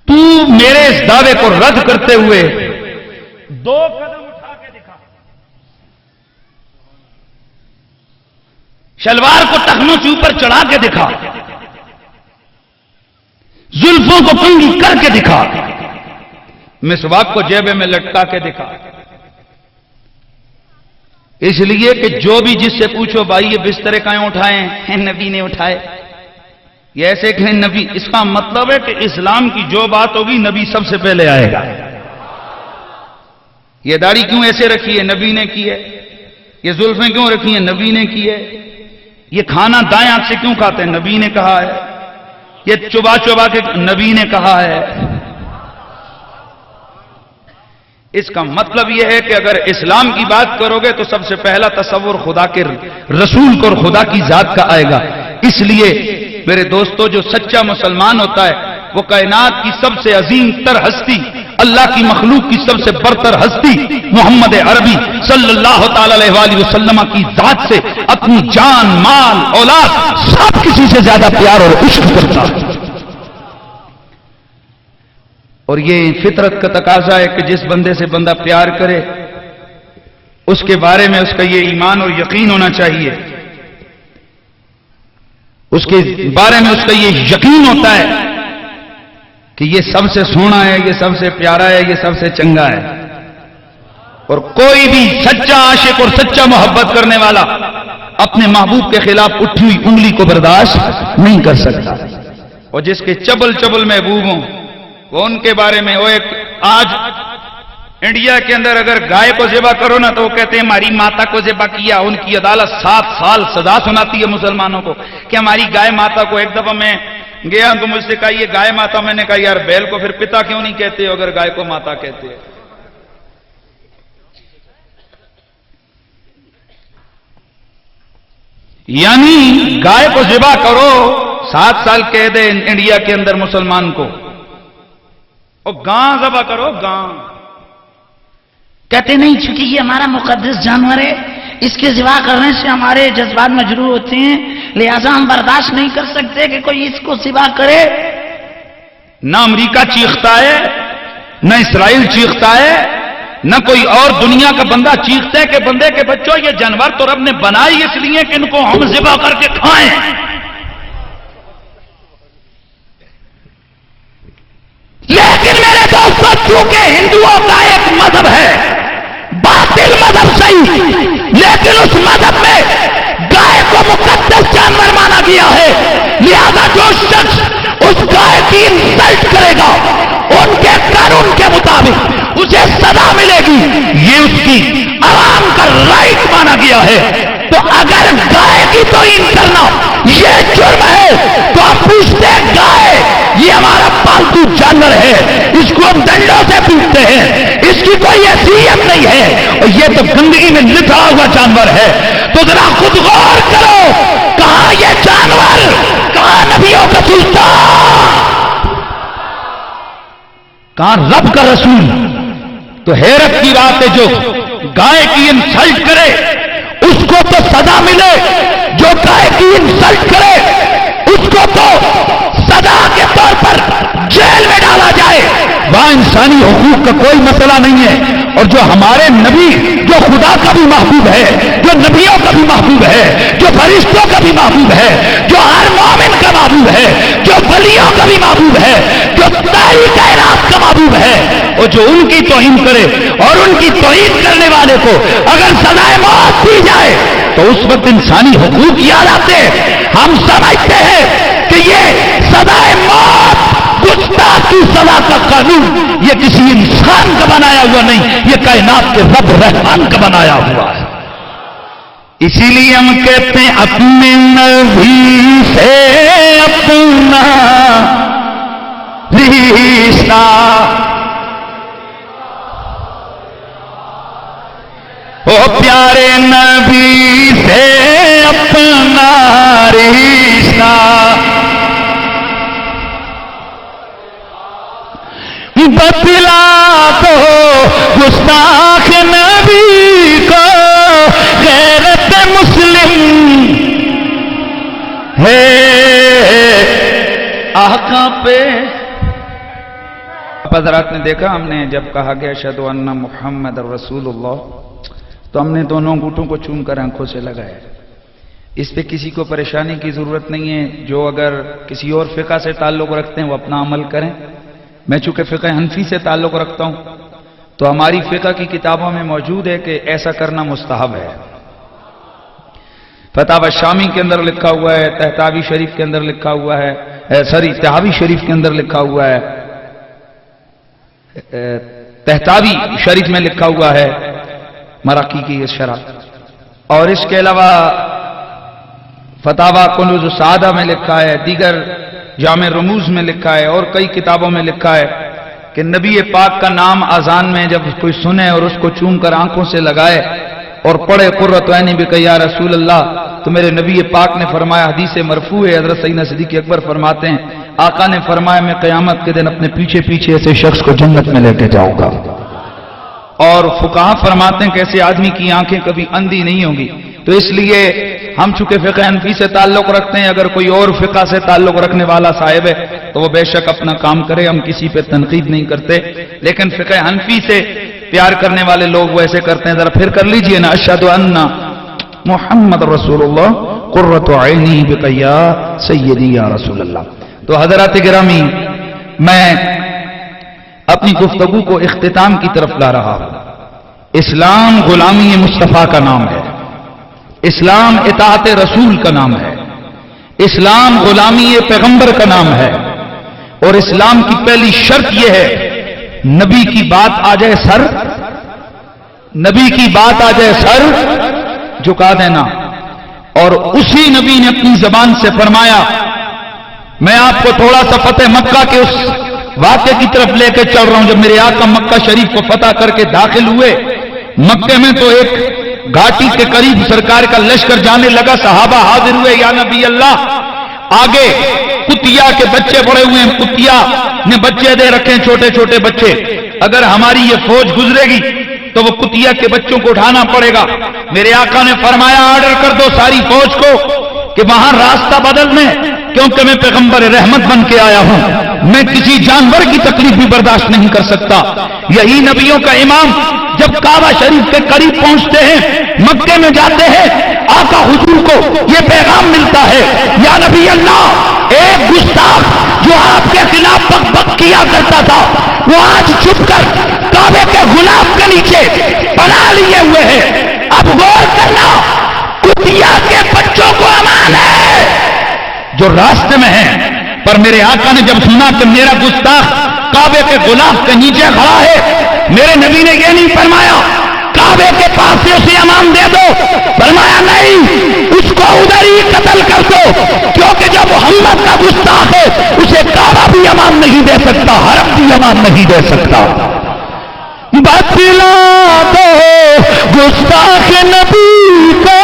تو میرے اس دعوے کو رد کرتے ہوئے دو قدم اٹھا کے دکھا، شلوار کو ٹخنوں سے اوپر چڑھا کے دکھا، زلفوں کو کنگھی کر کے دکھا، مسواک کو جیبے میں لٹکا کے دکھا۔ اس لیے کہ جو بھی جس سے پوچھو بھائی یہ بسترے کہاں اٹھائے، نبی نے اٹھائے، یہ ایسے کہ نبی، اس کا مطلب ہے کہ اسلام کی جو بات ہوگی نبی سب سے پہلے آئے گا۔ یہ داڑھی کیوں ایسے رکھی ہے، نبی نے کی ہے۔ یہ زلفیں کیوں رکھی ہیں، نبی نے کی ہے۔ یہ کھانا دائیں ہاتھ سے کیوں کھاتے ہیں، نبی نے کہا ہے۔ یہ چبا چبا کے، نبی نے کہا ہے۔ اس کا مطلب یہ ہے کہ اگر اسلام کی بات کرو گے تو سب سے پہلا تصور خدا کے رسول کو اور خدا کی ذات کا آئے گا۔ اس لیے میرے دوستو، جو سچا مسلمان ہوتا ہے وہ کائنات کی سب سے عظیم تر ہستی، اللہ کی مخلوق کی سب سے برتر ہستی محمد عربی صلی اللہ تعالی علیہ وآلہ وسلم کی ذات سے اپنی جان، مال، اولاد سب کسی سے زیادہ پیار اور عشق کرتا ہے۔ اور یہ فطرت کا تقاضا ہے کہ جس بندے سے بندہ پیار کرے اس کے بارے میں اس کا یہ ایمان اور یقین ہونا چاہیے، اس کے بارے میں اس کا یہ یقین ہوتا ہے کہ یہ سب سے سونا ہے، یہ سب سے پیارا ہے، یہ سب سے چنگا ہے۔ اور کوئی بھی سچا عاشق اور سچا محبت کرنے والا اپنے محبوب کے خلاف اٹھی ہوئی انگلی کو برداشت نہیں کر سکتا۔ اور جس کے چبل چبل محبوب ہوں وہ ان کے بارے میں، وہ ایک آج انڈیا کے اندر اگر گائے کو ذبح کرو نا تو وہ کہتے ہیں ہماری ماتا کو ذبح کیا، ان کی عدالت 7 سال سزا سناتی ہے مسلمانوں کو کہ ہماری گائے ماتا کو۔ ایک دفعہ میں گیا تو مجھ سے کہا یہ گائے ماتا، میں نے کہا یار بیل کو پھر پتا کیوں نہیں کہتے ہو اگر گائے کو ماتا کہتے ہیں؟ یعنی گائے کو ذبح کرو، 7 سال قید ہے انڈیا کے اندر مسلمان کو، اور گاں ذبح کرو، گاں کہتے نہیں چونکہ یہ ہمارا مقدس جانور ہے، اس کے ذبح کرنے سے ہمارے جذبات مجروح ہوتے ہیں، لہذا ہم برداشت نہیں کر سکتے کہ کوئی اس کو ذبح کرے۔ نہ امریکہ چیختا ہے، نہ اسرائیل چیختا ہے، نہ کوئی اور دنیا کا بندہ چیختا ہے کہ بندے کے بچوں یہ جانور تو رب نے بنائی اس لیے کہ ان کو ہم ذبح کر کے کھائیں۔ لیکن میرے دوستوں، چونکہ ہندوؤں کا ایک مذہب ہے، باطل مذہب صحیح، لیکن اس مذہب میں گائے کو مقدس جانور مانا گیا ہے، لہذا جو شخص اس گائے کی انسلٹ کرے گا ان کے قانون کے مطابق اسے سزا ملے گی، یہ اس کی عوام کا رائٹ مانا گیا ہے۔ تو اگر گائے کی توہین کرنا یہ جرم ہے تو آپ پوچھتے ہیں گائے یہ ہمارا پالتو جانور ہے، اس کو ہم ڈنڈوں سے پیٹتے ہیں، اس کی کوئی حیثیت نہیں ہے اور یہ تو گندگی میں لٹا ہوا جانور ہے، تو ذرا خود غور کرو کہاں یہ جانور، کہاں نبیوں کا سلطان، کہاں رب کا رسول۔ تو حیرت کی بات ہے جو گائے کی انسلٹ کرے اس کو تو سزا ملے، جو گائے کی انسلٹ کرے اس کو تو سزا کے طور پر جیل میں ڈالا جائے، وہاں انسانی حقوق کا کوئی مسئلہ نہیں ہے۔ اور جو ہمارے نبی جو خدا کا بھی محبوب ہے، جو نبیوں کا بھی محبوب ہے، جو فرشتوں کا بھی محبوب ہے، جو ہر مومن کا محبوب ہے، جو ولیوں کا بھی محبوب ہے، جو ساری کائنات کا محبوب ہے، اور جو ان کی توہین کرے اور ان کی توہین کرنے والے کو اگر سزائے موت دی جائے تو اس وقت انسانی حقوق یاد آتے ہیں۔ ہم سمجھتے ہیں کہ یہ سزائے موت گستاخ کی سزا کا قانون یہ کسی انسان کا بنایا ہوا نہیں، یہ کائنات کے رب رحمان کا بنایا ہوا ہے۔ اسی لیے ہم کہتے ہیں اپنے نبی سے اپنا رشتہ، او پیارے نبی سے اپنا رشتہ، بتلا دو گستاخ نبی کو غیرت مسلم ہے آقا پہ۔ حضرات نے دیکھا ہم نے جب کہا گیا اشہد ان محمد رسول اللہ تو ہم نے دونوں انگوٹھوں کو چوم کر آنکھوں سے لگایا۔ اس پہ کسی کو پریشانی کی ضرورت نہیں ہے، جو اگر کسی اور فقہ سے تعلق رکھتے ہیں وہ اپنا عمل کریں۔ میں چونکہ فقہ حنفی سے تعلق رکھتا ہوں تو ہماری فقہ کی کتابوں میں موجود ہے کہ ایسا کرنا مستحب ہے۔ فتاوی شامی کے اندر لکھا ہوا ہے، تحتاوی شریف کے اندر لکھا ہوا ہے، تحاوی شریف کے اندر لکھا ہوا ہے، تحتاوی شریف میں لکھا ہوا ہے مراقی کی یہ شرح، اور اس کے علاوہ فتاوی کنوز السعادہ میں لکھا ہے، دیگر جامع رموز میں لکھا ہے اور کئی کتابوں میں لکھا ہے کہ نبی پاک کا نام اذان میں جب کوئی سنے اور اس کو چوم کر آنکھوں سے لگائے اور پڑھے قرۃ عینی بک یا رسول اللہ، تو میرے نبی پاک نے فرمایا، حدیث مرفوع ہے، حضرت سیدنا صدیق اکبر فرماتے ہیں آقا نے فرمایا میں قیامت کے دن اپنے پیچھے پیچھے ایسے شخص کو جنت میں لے کے جاؤں گا۔ اور فقہا فرماتے ہیں کہ ایسے آدمی کی آنکھیں کبھی اندھی نہیں ہوں گی۔ تو اس لیے ہم چونکہ فقہ حنفی سے تعلق رکھتے ہیں، اگر کوئی اور فقہ سے تعلق رکھنے والا صاحب ہے تو وہ بے شک اپنا کام کرے، ہم کسی پہ تنقید نہیں کرتے، لیکن فقہ حنفی سے پیار کرنے والے لوگ وہ ایسے کرتے ہیں۔ ذرا پھر کر لیجئے نا، اشہد ان محمد رسول اللہ قرۃ عینی بک یا سیدی یا رسول اللہ۔ تو حضرات گرامی، میں اپنی گفتگو کو اختتام کی طرف لا رہا ہوں۔ اسلام غلامی مصطفیٰ کا نام ہے، اسلام اطاعت رسول کا نام ہے، اسلام غلامی پیغمبر کا نام ہے، اور اسلام کی پہلی شرط یہ ہے نبی کی بات آ جائے سر، نبی کی بات آ جائے سر جھکا دینا۔ اور اسی نبی نے اپنی زبان سے فرمایا، میں آپ کو تھوڑا سا فتح مکہ کے اس واقعے کی طرف لے کے چل رہا ہوں۔ جب میرے آقا مکہ شریف کو فتح کر کے داخل ہوئے، مکے میں تو ایک گھاٹی کے قریب سرکار کا لشکر جانے لگا، صحابہ حاضر ہوئے، یا نبی اللہ، آگے کتیا کے بچے پڑے ہوئے ہیں، کتیا نے بچے دے رکھے ہیں، چھوٹے چھوٹے بچے، اگر ہماری یہ فوج گزرے گی تو وہ کتیا کے بچوں کو اٹھانا پڑے گا۔ میرے آقا نے فرمایا آرڈر کر دو ساری فوج کو کہ وہاں راستہ بدل میں، کیونکہ میں پیغمبر رحمت بن کے آیا ہوں، میں کسی جانور کی تکلیف بھی برداشت نہیں کر سکتا۔ یہی نبیوں کا امام جب کعبہ شریف کے قریب پہنچتے ہیں، مکے میں جاتے ہیں، آقا حضور کو یہ پیغام ملتا ہے، یا نبی اللہ، ایک گستاخ جو آپ کے خلاف بک بک کیا کرتا تھا وہ آج چھپ کر کعبے کے غلاف کے نیچے پناہ لیے ہوئے ہیں۔ اب غور کرنا، کتیا کے بچوں کو امان ہے جو راستے میں ہیں، پر میرے آقا نے جب سنا کہ میرا گستاخ کعبے کے غلاف کے نیچے کھڑا ہے، میرے نبی نے یہ نہیں فرمایا کعبہ کعبے کے پاس سے اسے امان دے دو. فرمایا نہیں، اس کو ادھر ہی قتل کر دو، کیونکہ جو محمد کا گستاخ ہے اسے کعبہ بھی امان نہیں دے سکتا، حرم بھی امان نہیں دے سکتا. بتلا دو گستاخ نبی کو،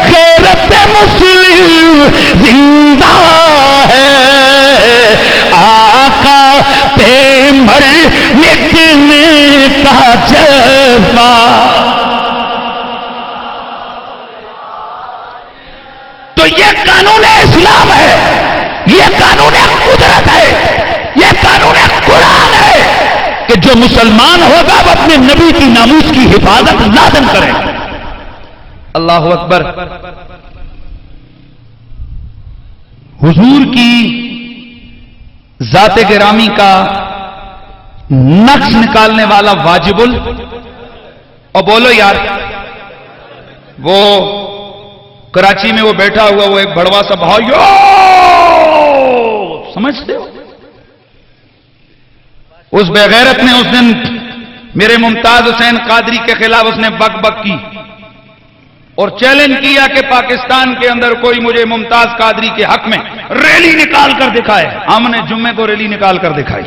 غیرت مسلم زندہ ہے، آقا پہ مٹنے کا جذبہ. تو یہ قانون اسلام ہے، یہ قانون قدرت ہے، یہ قانون قرآن ہے کہ جو مسلمان ہوگا وہ اپنے نبی کی ناموس کی حفاظت لازم کرے. اللہ اکبر. حضور کی ذات گرامی کا نقش نکالنے والا واجب اور بولو یار، وہ کراچی میں وہ بیٹھا ہوا وہ ایک بڑوا سا بھائیو، سمجھتے ہو؟ اس بغیرت نے اس دن میرے ممتاز حسین قادری کے خلاف اس نے بک بک کی اور چیلنج کیا کہ پاکستان کے اندر کوئی مجھے ممتاز قادری کے حق میں ریلی نکال کر دکھائے. ہم نے جمعے کو ریلی نکال کر دکھائی،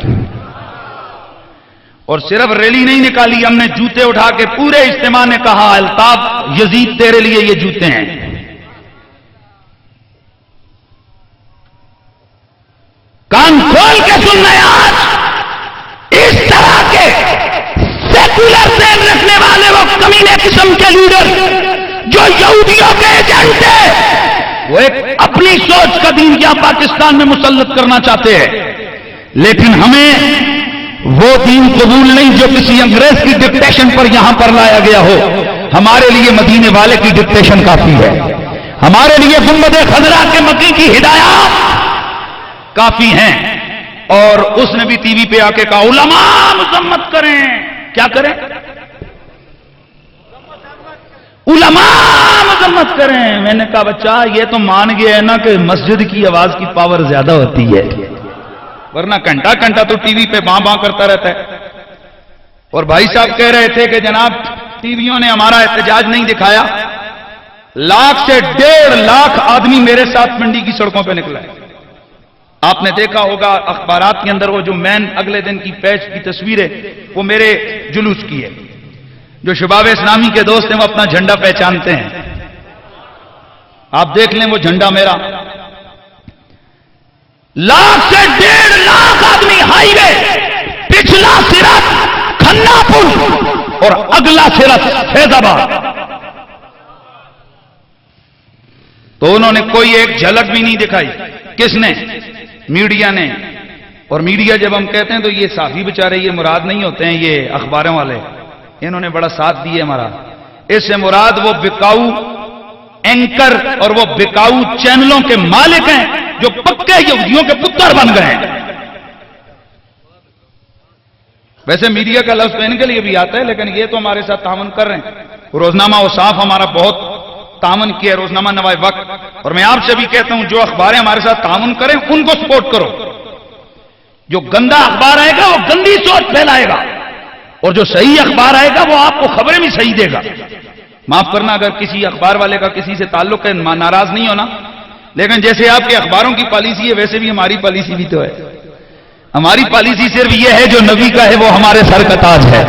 اور صرف ریلی نہیں نکالی، ہم نے جوتے اٹھا کے پورے اجتماع نے کہا الطاف یزید تیرے لیے یہ جوتے ہیں. کان کھول کے سننا آج اس طرح کے سیکولر ذہن رکھنے والے وہ کمینے قسم کے لیڈر جو یہودیوں کے ایجنٹ ہیں، وہ ایک اپنی سوچ کا دین یہاں پاکستان میں مسلط کرنا چاہتے ہیں، لیکن ہمیں وہ دین قبول نہیں جو کسی انگریز کی ڈکٹیشن پر یہاں پر لایا گیا ہو. ہمارے لیے مدینے والے کی ڈکٹیشن کافی ہے، ہمارے لیے گنبد خضرا کے مکی کی ہدایات کافی ہیں. اور اس نے بھی ٹی وی پہ آ کے کہا علماء مذمت کریں. کیا کریں؟ علماء مذمت کریں. میں نے کہا بچہ یہ تو مان گیا ہے نا کہ مسجد کی آواز کی پاور زیادہ ہوتی ہے، ورنہ گھنٹہ گھنٹہ تو ٹی وی پہ باں باں کرتا رہتا ہے. اور بھائی صاحب کہہ رہے تھے کہ جناب ٹی ویوں نے ہمارا احتجاج نہیں دکھایا. 1 سے 1.5 لاکھ آدمی میرے ساتھ منڈی کی سڑکوں پہ نکلا ہے. آپ نے دیکھا ہوگا اخبارات کے اندر وہ جو مین اگلے دن کی پیج کی تصویر ہے وہ میرے جلوس کی ہے. جو شباب اسلامی کے دوست ہیں وہ اپنا جھنڈا پہچانتے ہیں، آپ دیکھ لیں وہ جھنڈا میرا. 1 سے 1.5 لاکھ آدمی ہائی وے، پچھلا سرا کھنا پور اور اگلا سرا فیض آباد. تو انہوں نے کوئی ایک جھلک بھی نہیں دکھائی. کس نے؟ میڈیا نے. اور میڈیا جب ہم کہتے ہیں تو یہ صحافی بیچارے یہ مراد نہیں ہوتے ہیں، یہ اخباروں والے، انہوں نے بڑا ساتھ دیا ہمارا. اس سے مراد وہ بکاؤ اینکر اور وہ بکاؤ چینلوں کے مالک ہیں جو پکے یہودیوں کے پتر بن گئے ہیں. ویسے میڈیا کا لفظ ان کے لیے بھی آتا ہے، لیکن یہ تو ہمارے ساتھ تعاون کر رہے ہیں. روزنامہ اوصاف ہمارا بہت تعاون کیا ہے، روزنامہ نوائے وقت. اور میں آپ سے بھی کہتا ہوں جو اخباریں ہمارے ساتھ تعاون کریں ان کو سپورٹ کرو. جو گندا اخبار آئے گا وہ گندی سوچ پھیلائے گا، اور جو صحیح اخبار آئے گا وہ آپ کو خبریں بھی صحیح دے گا. معاف کرنا اگر کسی اخبار والے کا کسی سے تعلق ہے، ناراض نہیں ہونا، لیکن جیسے آپ کے اخباروں کی پالیسی ہے ویسے بھی ہماری پالیسی بھی تو ہے. ہماری پالیسی صرف یہ ہے جو نبی کا ہے وہ ہمارے سر کا تاج ہے،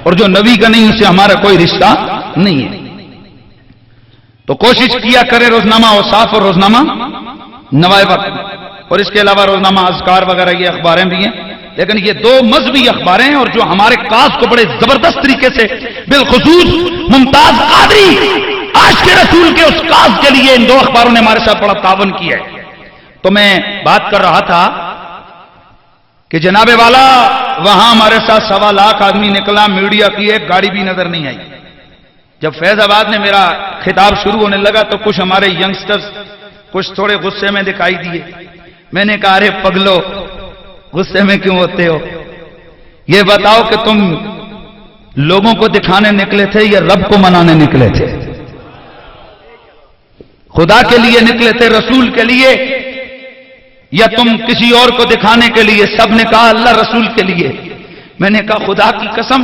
اور جو نبی کا نہیں اس سے ہمارا کوئی رشتہ نہیں ہے. تو کوشش کیا کرے روزنامہ اوصاف اور روزنامہ نوائے وقت، اور اس کے علاوہ روزنامہ اذکار وغیرہ یہ اخباریں بھی ہیں. لیکن یہ 2 مذہبی اخباریں ہیں، اور جو ہمارے کاز کو بڑے زبردست طریقے سے بالخصوص ممتاز قادری عاشق رسول کے اس کاز کے لیے ان 2 اخباروں نے ہمارے ساتھ بڑا تعاون کیا ہے. تو میں بات کر رہا تھا کہ جناب والا وہاں ہمارے ساتھ 1.25 لاکھ آدمی نکلا، میڈیا کی ایک گاڑی بھی نظر نہیں آئی. جب فیض آباد میں میرا خطاب شروع ہونے لگا تو کچھ ہمارے ینگسٹرز کچھ تھوڑے غصے میں دکھائی دیے. میں نے کہا ارے پگلو غصے میں کیوں ہوتے ہو؟ یہ بتاؤ کہ تم لوگوں کو دکھانے نکلے تھے یا رب کو منانے نکلے تھے؟ خدا کے لیے نکلے تھے، رسول کے لیے، یا تم کسی اور کو دکھانے کے لیے؟ سب نے کہا اللہ رسول کے لیے. میں نے کہا خدا کی قسم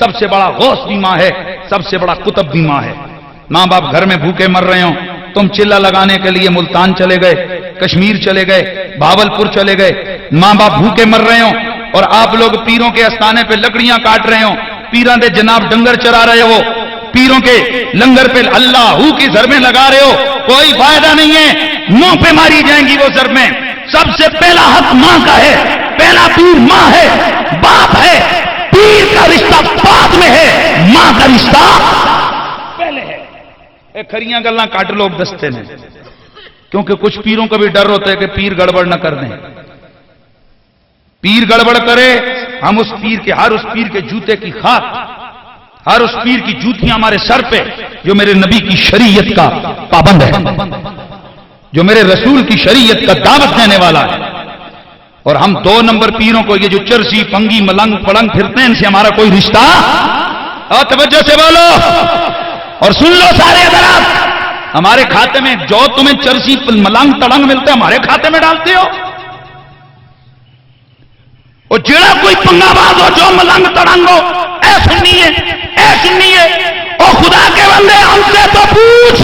سب سے بڑا غوث بھی ماں ہے، سب سے بڑا قطب بھی ماں ہے۔ ماں باپ گھر میں بھوکے مر رہے ہوں، تم چلہ لگانے کے لیے ملتان چلے گئے، کشمیر چلے گئے، بھاولپور چلے گئے، ماں باپ بھوکے مر رہے ہوں اور آپ لوگ پیروں کے استانے پہ لکڑیاں کاٹ رہے ہوں، پیراں دے جناب ڈنگر چرا رہے ہو، پیروں کے لنگر پہ اللہ کی ضربیں لگا رہے ہو، کوئی فائدہ نہیں ہے، منہ پہ ماری جائیں گی وہ ضربیں۔ سب سے پہلا حق ماں کا ہے، پہلا پیر ماں ہے، باپ ہے، پیر کا رشتہ بعد میں ہے، ماں کا رشتہ پہلے ہے۔ اے کھریاں گلاں کٹ لوگ دستے نے، کیونکہ کچھ پیروں کا بھی ڈر ہوتا ہے کہ پیر گڑبڑ نہ کر دیں، پیر گڑبڑ کرے ہم اس پیر کے، ہر اس پیر کے جوتے کی خاک، ہر اس پیر کی جوتیاں ہمارے سر پہ جو میرے نبی کی شریعت کا پابند ہے، جو میرے رسول کی شریعت کا دعوت دینے والا ہے۔ اور ہم 2 نمبر پیروں کو، یہ جو چرسی پنگی ملنگ پلنگ پھرتے ہیں، ان سے ہمارا کوئی رشتہ، اور توجہ سے بولو اور سن لو سارے حضرات، ہمارے کھاتے میں جو تمہیں چرسی ملنگ تڑنگ ملتے ہیں ہمارے کھاتے میں ڈالتے ہو، اور جڑا کوئی پنگا باز ہو، جو ملنگ تڑنگ ہو، اے سنی ہے، او خدا کے بندے ہم سے تو پوچھ،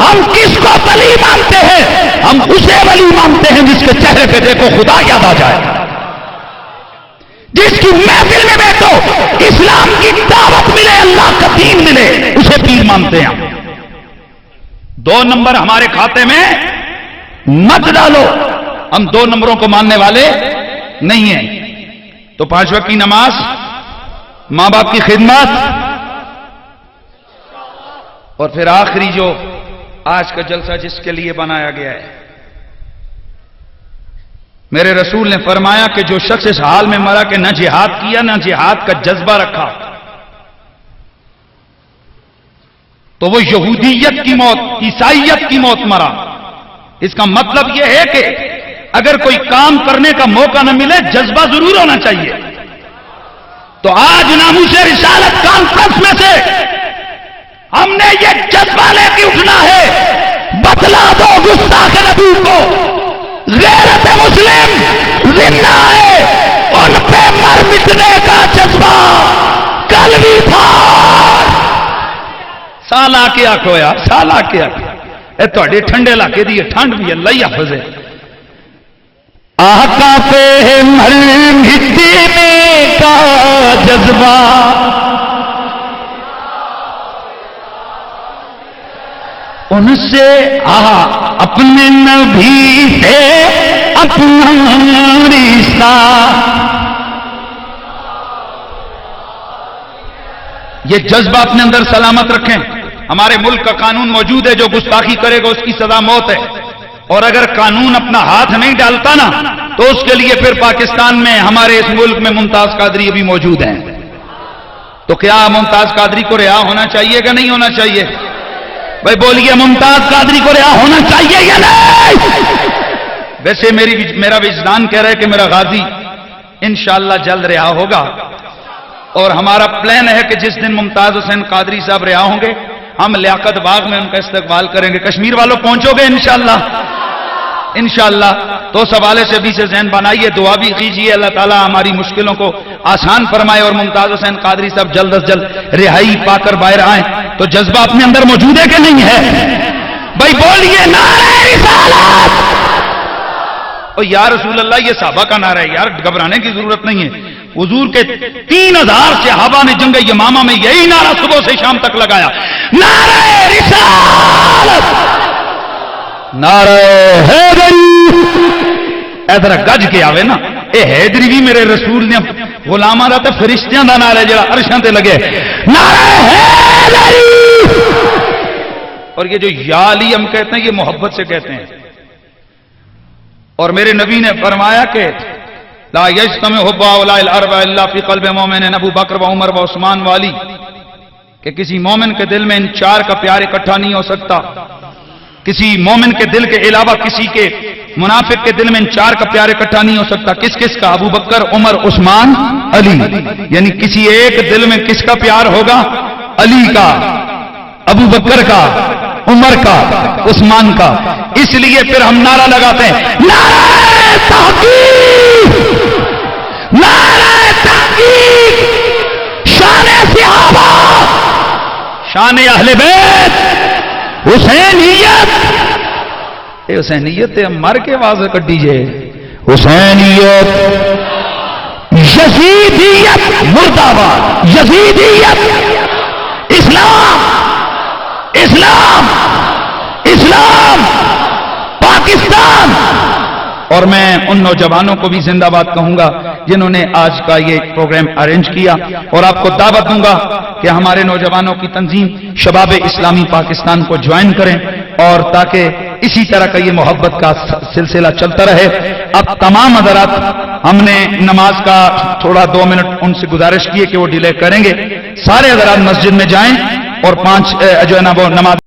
ہم کس کو ولی مانتے ہیں؟ ہم اسے ولی مانتے ہیں جس کے چہرے پہ دیکھو خدا یاد آ جائے، جس کی محفل میں بیٹھو اسلام کی دعوت ملے، اللہ کا دین ملے، اسے پیر مانتے ہیں ہم۔ 2 نمبر ہمارے کھاتے میں مت ڈالو، ہم 2 نمبروں کو ماننے والے نہیں ہیں۔ تو 5 وقت کی نماز، ماں باپ کی خدمت، اور پھر آخری جو آج کا جلسہ جس کے لیے بنایا گیا ہے، میرے رسول نے فرمایا کہ جو شخص اس حال میں مرا کہ نہ جہاد کیا، نہ جہاد کا جذبہ رکھا، تو وہ یہودیت کی موت، عیسائیت کی موت مرا۔ اس کا مطلب یہ ہے کہ اگر کوئی کام کرنے کا موقع نہ ملے، جذبہ ضرور ہونا چاہیے۔ تو آج ناموس رسالت کانفرنس میں سے ہم نے یہ جذبہ لے کے اٹھنا ہے، بتلا دو گستاخ نبی کو غیرت مسلم زندہ ہے، ان پہ مر مٹنے کا جذبہ کل بھی تھا۔ سال آ کے آکھو یار، سال آ کے آکھو، اے تھوڑے ٹھنڈے علاقے دی ٹھنڈ بھی اللہ ہی حافظ ہے۔ آقا پہ مر مٹنے کا جذبہ ان سے اپنے نبی سے اپنا رشتہ، یہ جذبہ اپنے اندر سلامت رکھیں۔ ہمارے ملک کا قانون موجود ہے، جو گستاخی کرے گا اس کی سزا موت ہے، اور اگر قانون اپنا ہاتھ نہیں ڈالتا نا تو اس کے لیے پھر پاکستان میں، ہمارے اس ملک میں ممتاز قادری بھی موجود ہیں۔ تو کیا ممتاز قادری کو رہا ہونا چاہیے کہ نہیں ہونا چاہیے؟ بھائی بولیے، ممتاز قادری کو رہا ہونا چاہیے یا نہیں؟ ویسے میرا وجدان کہہ رہا ہے کہ میرا غازی انشاءاللہ جلد رہا ہوگا، اور ہمارا پلان ہے کہ جس دن ممتاز حسین قادری صاحب رہا ہوں گے، ہم لیاقت باغ میں ان کا استقبال کریں گے۔ کشمیر والوں پہنچو گے انشاءاللہ؟ انشاءاللہ۔ تو اس حوالے سے بھی سے ذہن بنائیے، دعا بھی کیجیے، اللہ تعالیٰ ہماری مشکلوں کو آسان فرمائے اور ممتاز حسین قادری صاحب جلد از جلد رہائی پا کر باہر آئیں۔ تو جذبہ اپنے اندر موجود ہے کہ نہیں ہے؟ بھائی بولیے نعرہ رسالت۔ اور یا رسول اللہ، یہ صحابہ کا نعرہ ہے یار، گھبرانے کی ضرورت نہیں ہے۔ حضور کے 3000 صحابہ نے جنگ یمامہ میں یہی نعرہ صبح سے شام تک لگایا، نعرہ رسالت، نعرہ حیدری۔ ایدرہ گج کے آوے نا، اے حیدری بھی میرے رسول نے غلامہ دا تے فرشتیاں دا نعرہ جڑا عرشاں تے لگے، نعرہ حیدری۔ اور یہ جو یا علی ہم کہتے ہیں، یہ محبت سے کہتے ہیں۔ اور میرے نبی نے فرمایا کہ لا یجتمع حب هؤلاء الاربعہ الا فی قلب مومن، ابو بکر و عمر و عثمان و علی، کہ کسی مومن کے دل میں ان 4 کا پیار اکٹھا نہیں ہو سکتا۔ کسی مومن کے دل کے علاوہ کسی کے منافق کے دل میں ان 4 کا پیار اکٹھا نہیں ہو سکتا۔ کس کس کا؟ ابو بکر، عمر، عثمان، علی۔ یعنی کسی ایک دل میں کس کا پیار ہوگا؟ علی کا، ابو بکر کا، عمر کا، عثمان کا۔ اس لیے پھر ہم نعرہ لگاتے ہیں، نعرہ تحقیق، نعرہ تحقیق، شان شان اہل بیت حسینیت اے حسینیت تے مر کے آواز کڈی جے حسینیت یزیدیت مرد آباد یزیدیت اسلام اسلام اسلام پاکستان. اور میں ان نوجوانوں کو بھی زندہ باد کہوں گا جنہوں نے آج کا یہ پروگرام ارینج کیا، اور آپ کو دعوت دوں گا کہ ہمارے نوجوانوں کی تنظیم شباب اسلامی پاکستان کو جوائن کریں، اور تاکہ اسی طرح کا یہ محبت کا سلسلہ چلتا رہے. اب تمام حضرات، ہم نے نماز کا تھوڑا 2 منٹ ان سے گزارش کی ہے کہ وہ ڈیلے کریں گے. سارے حضرات مسجد میں جائیں اور 5 جو ہے نا وہ نماز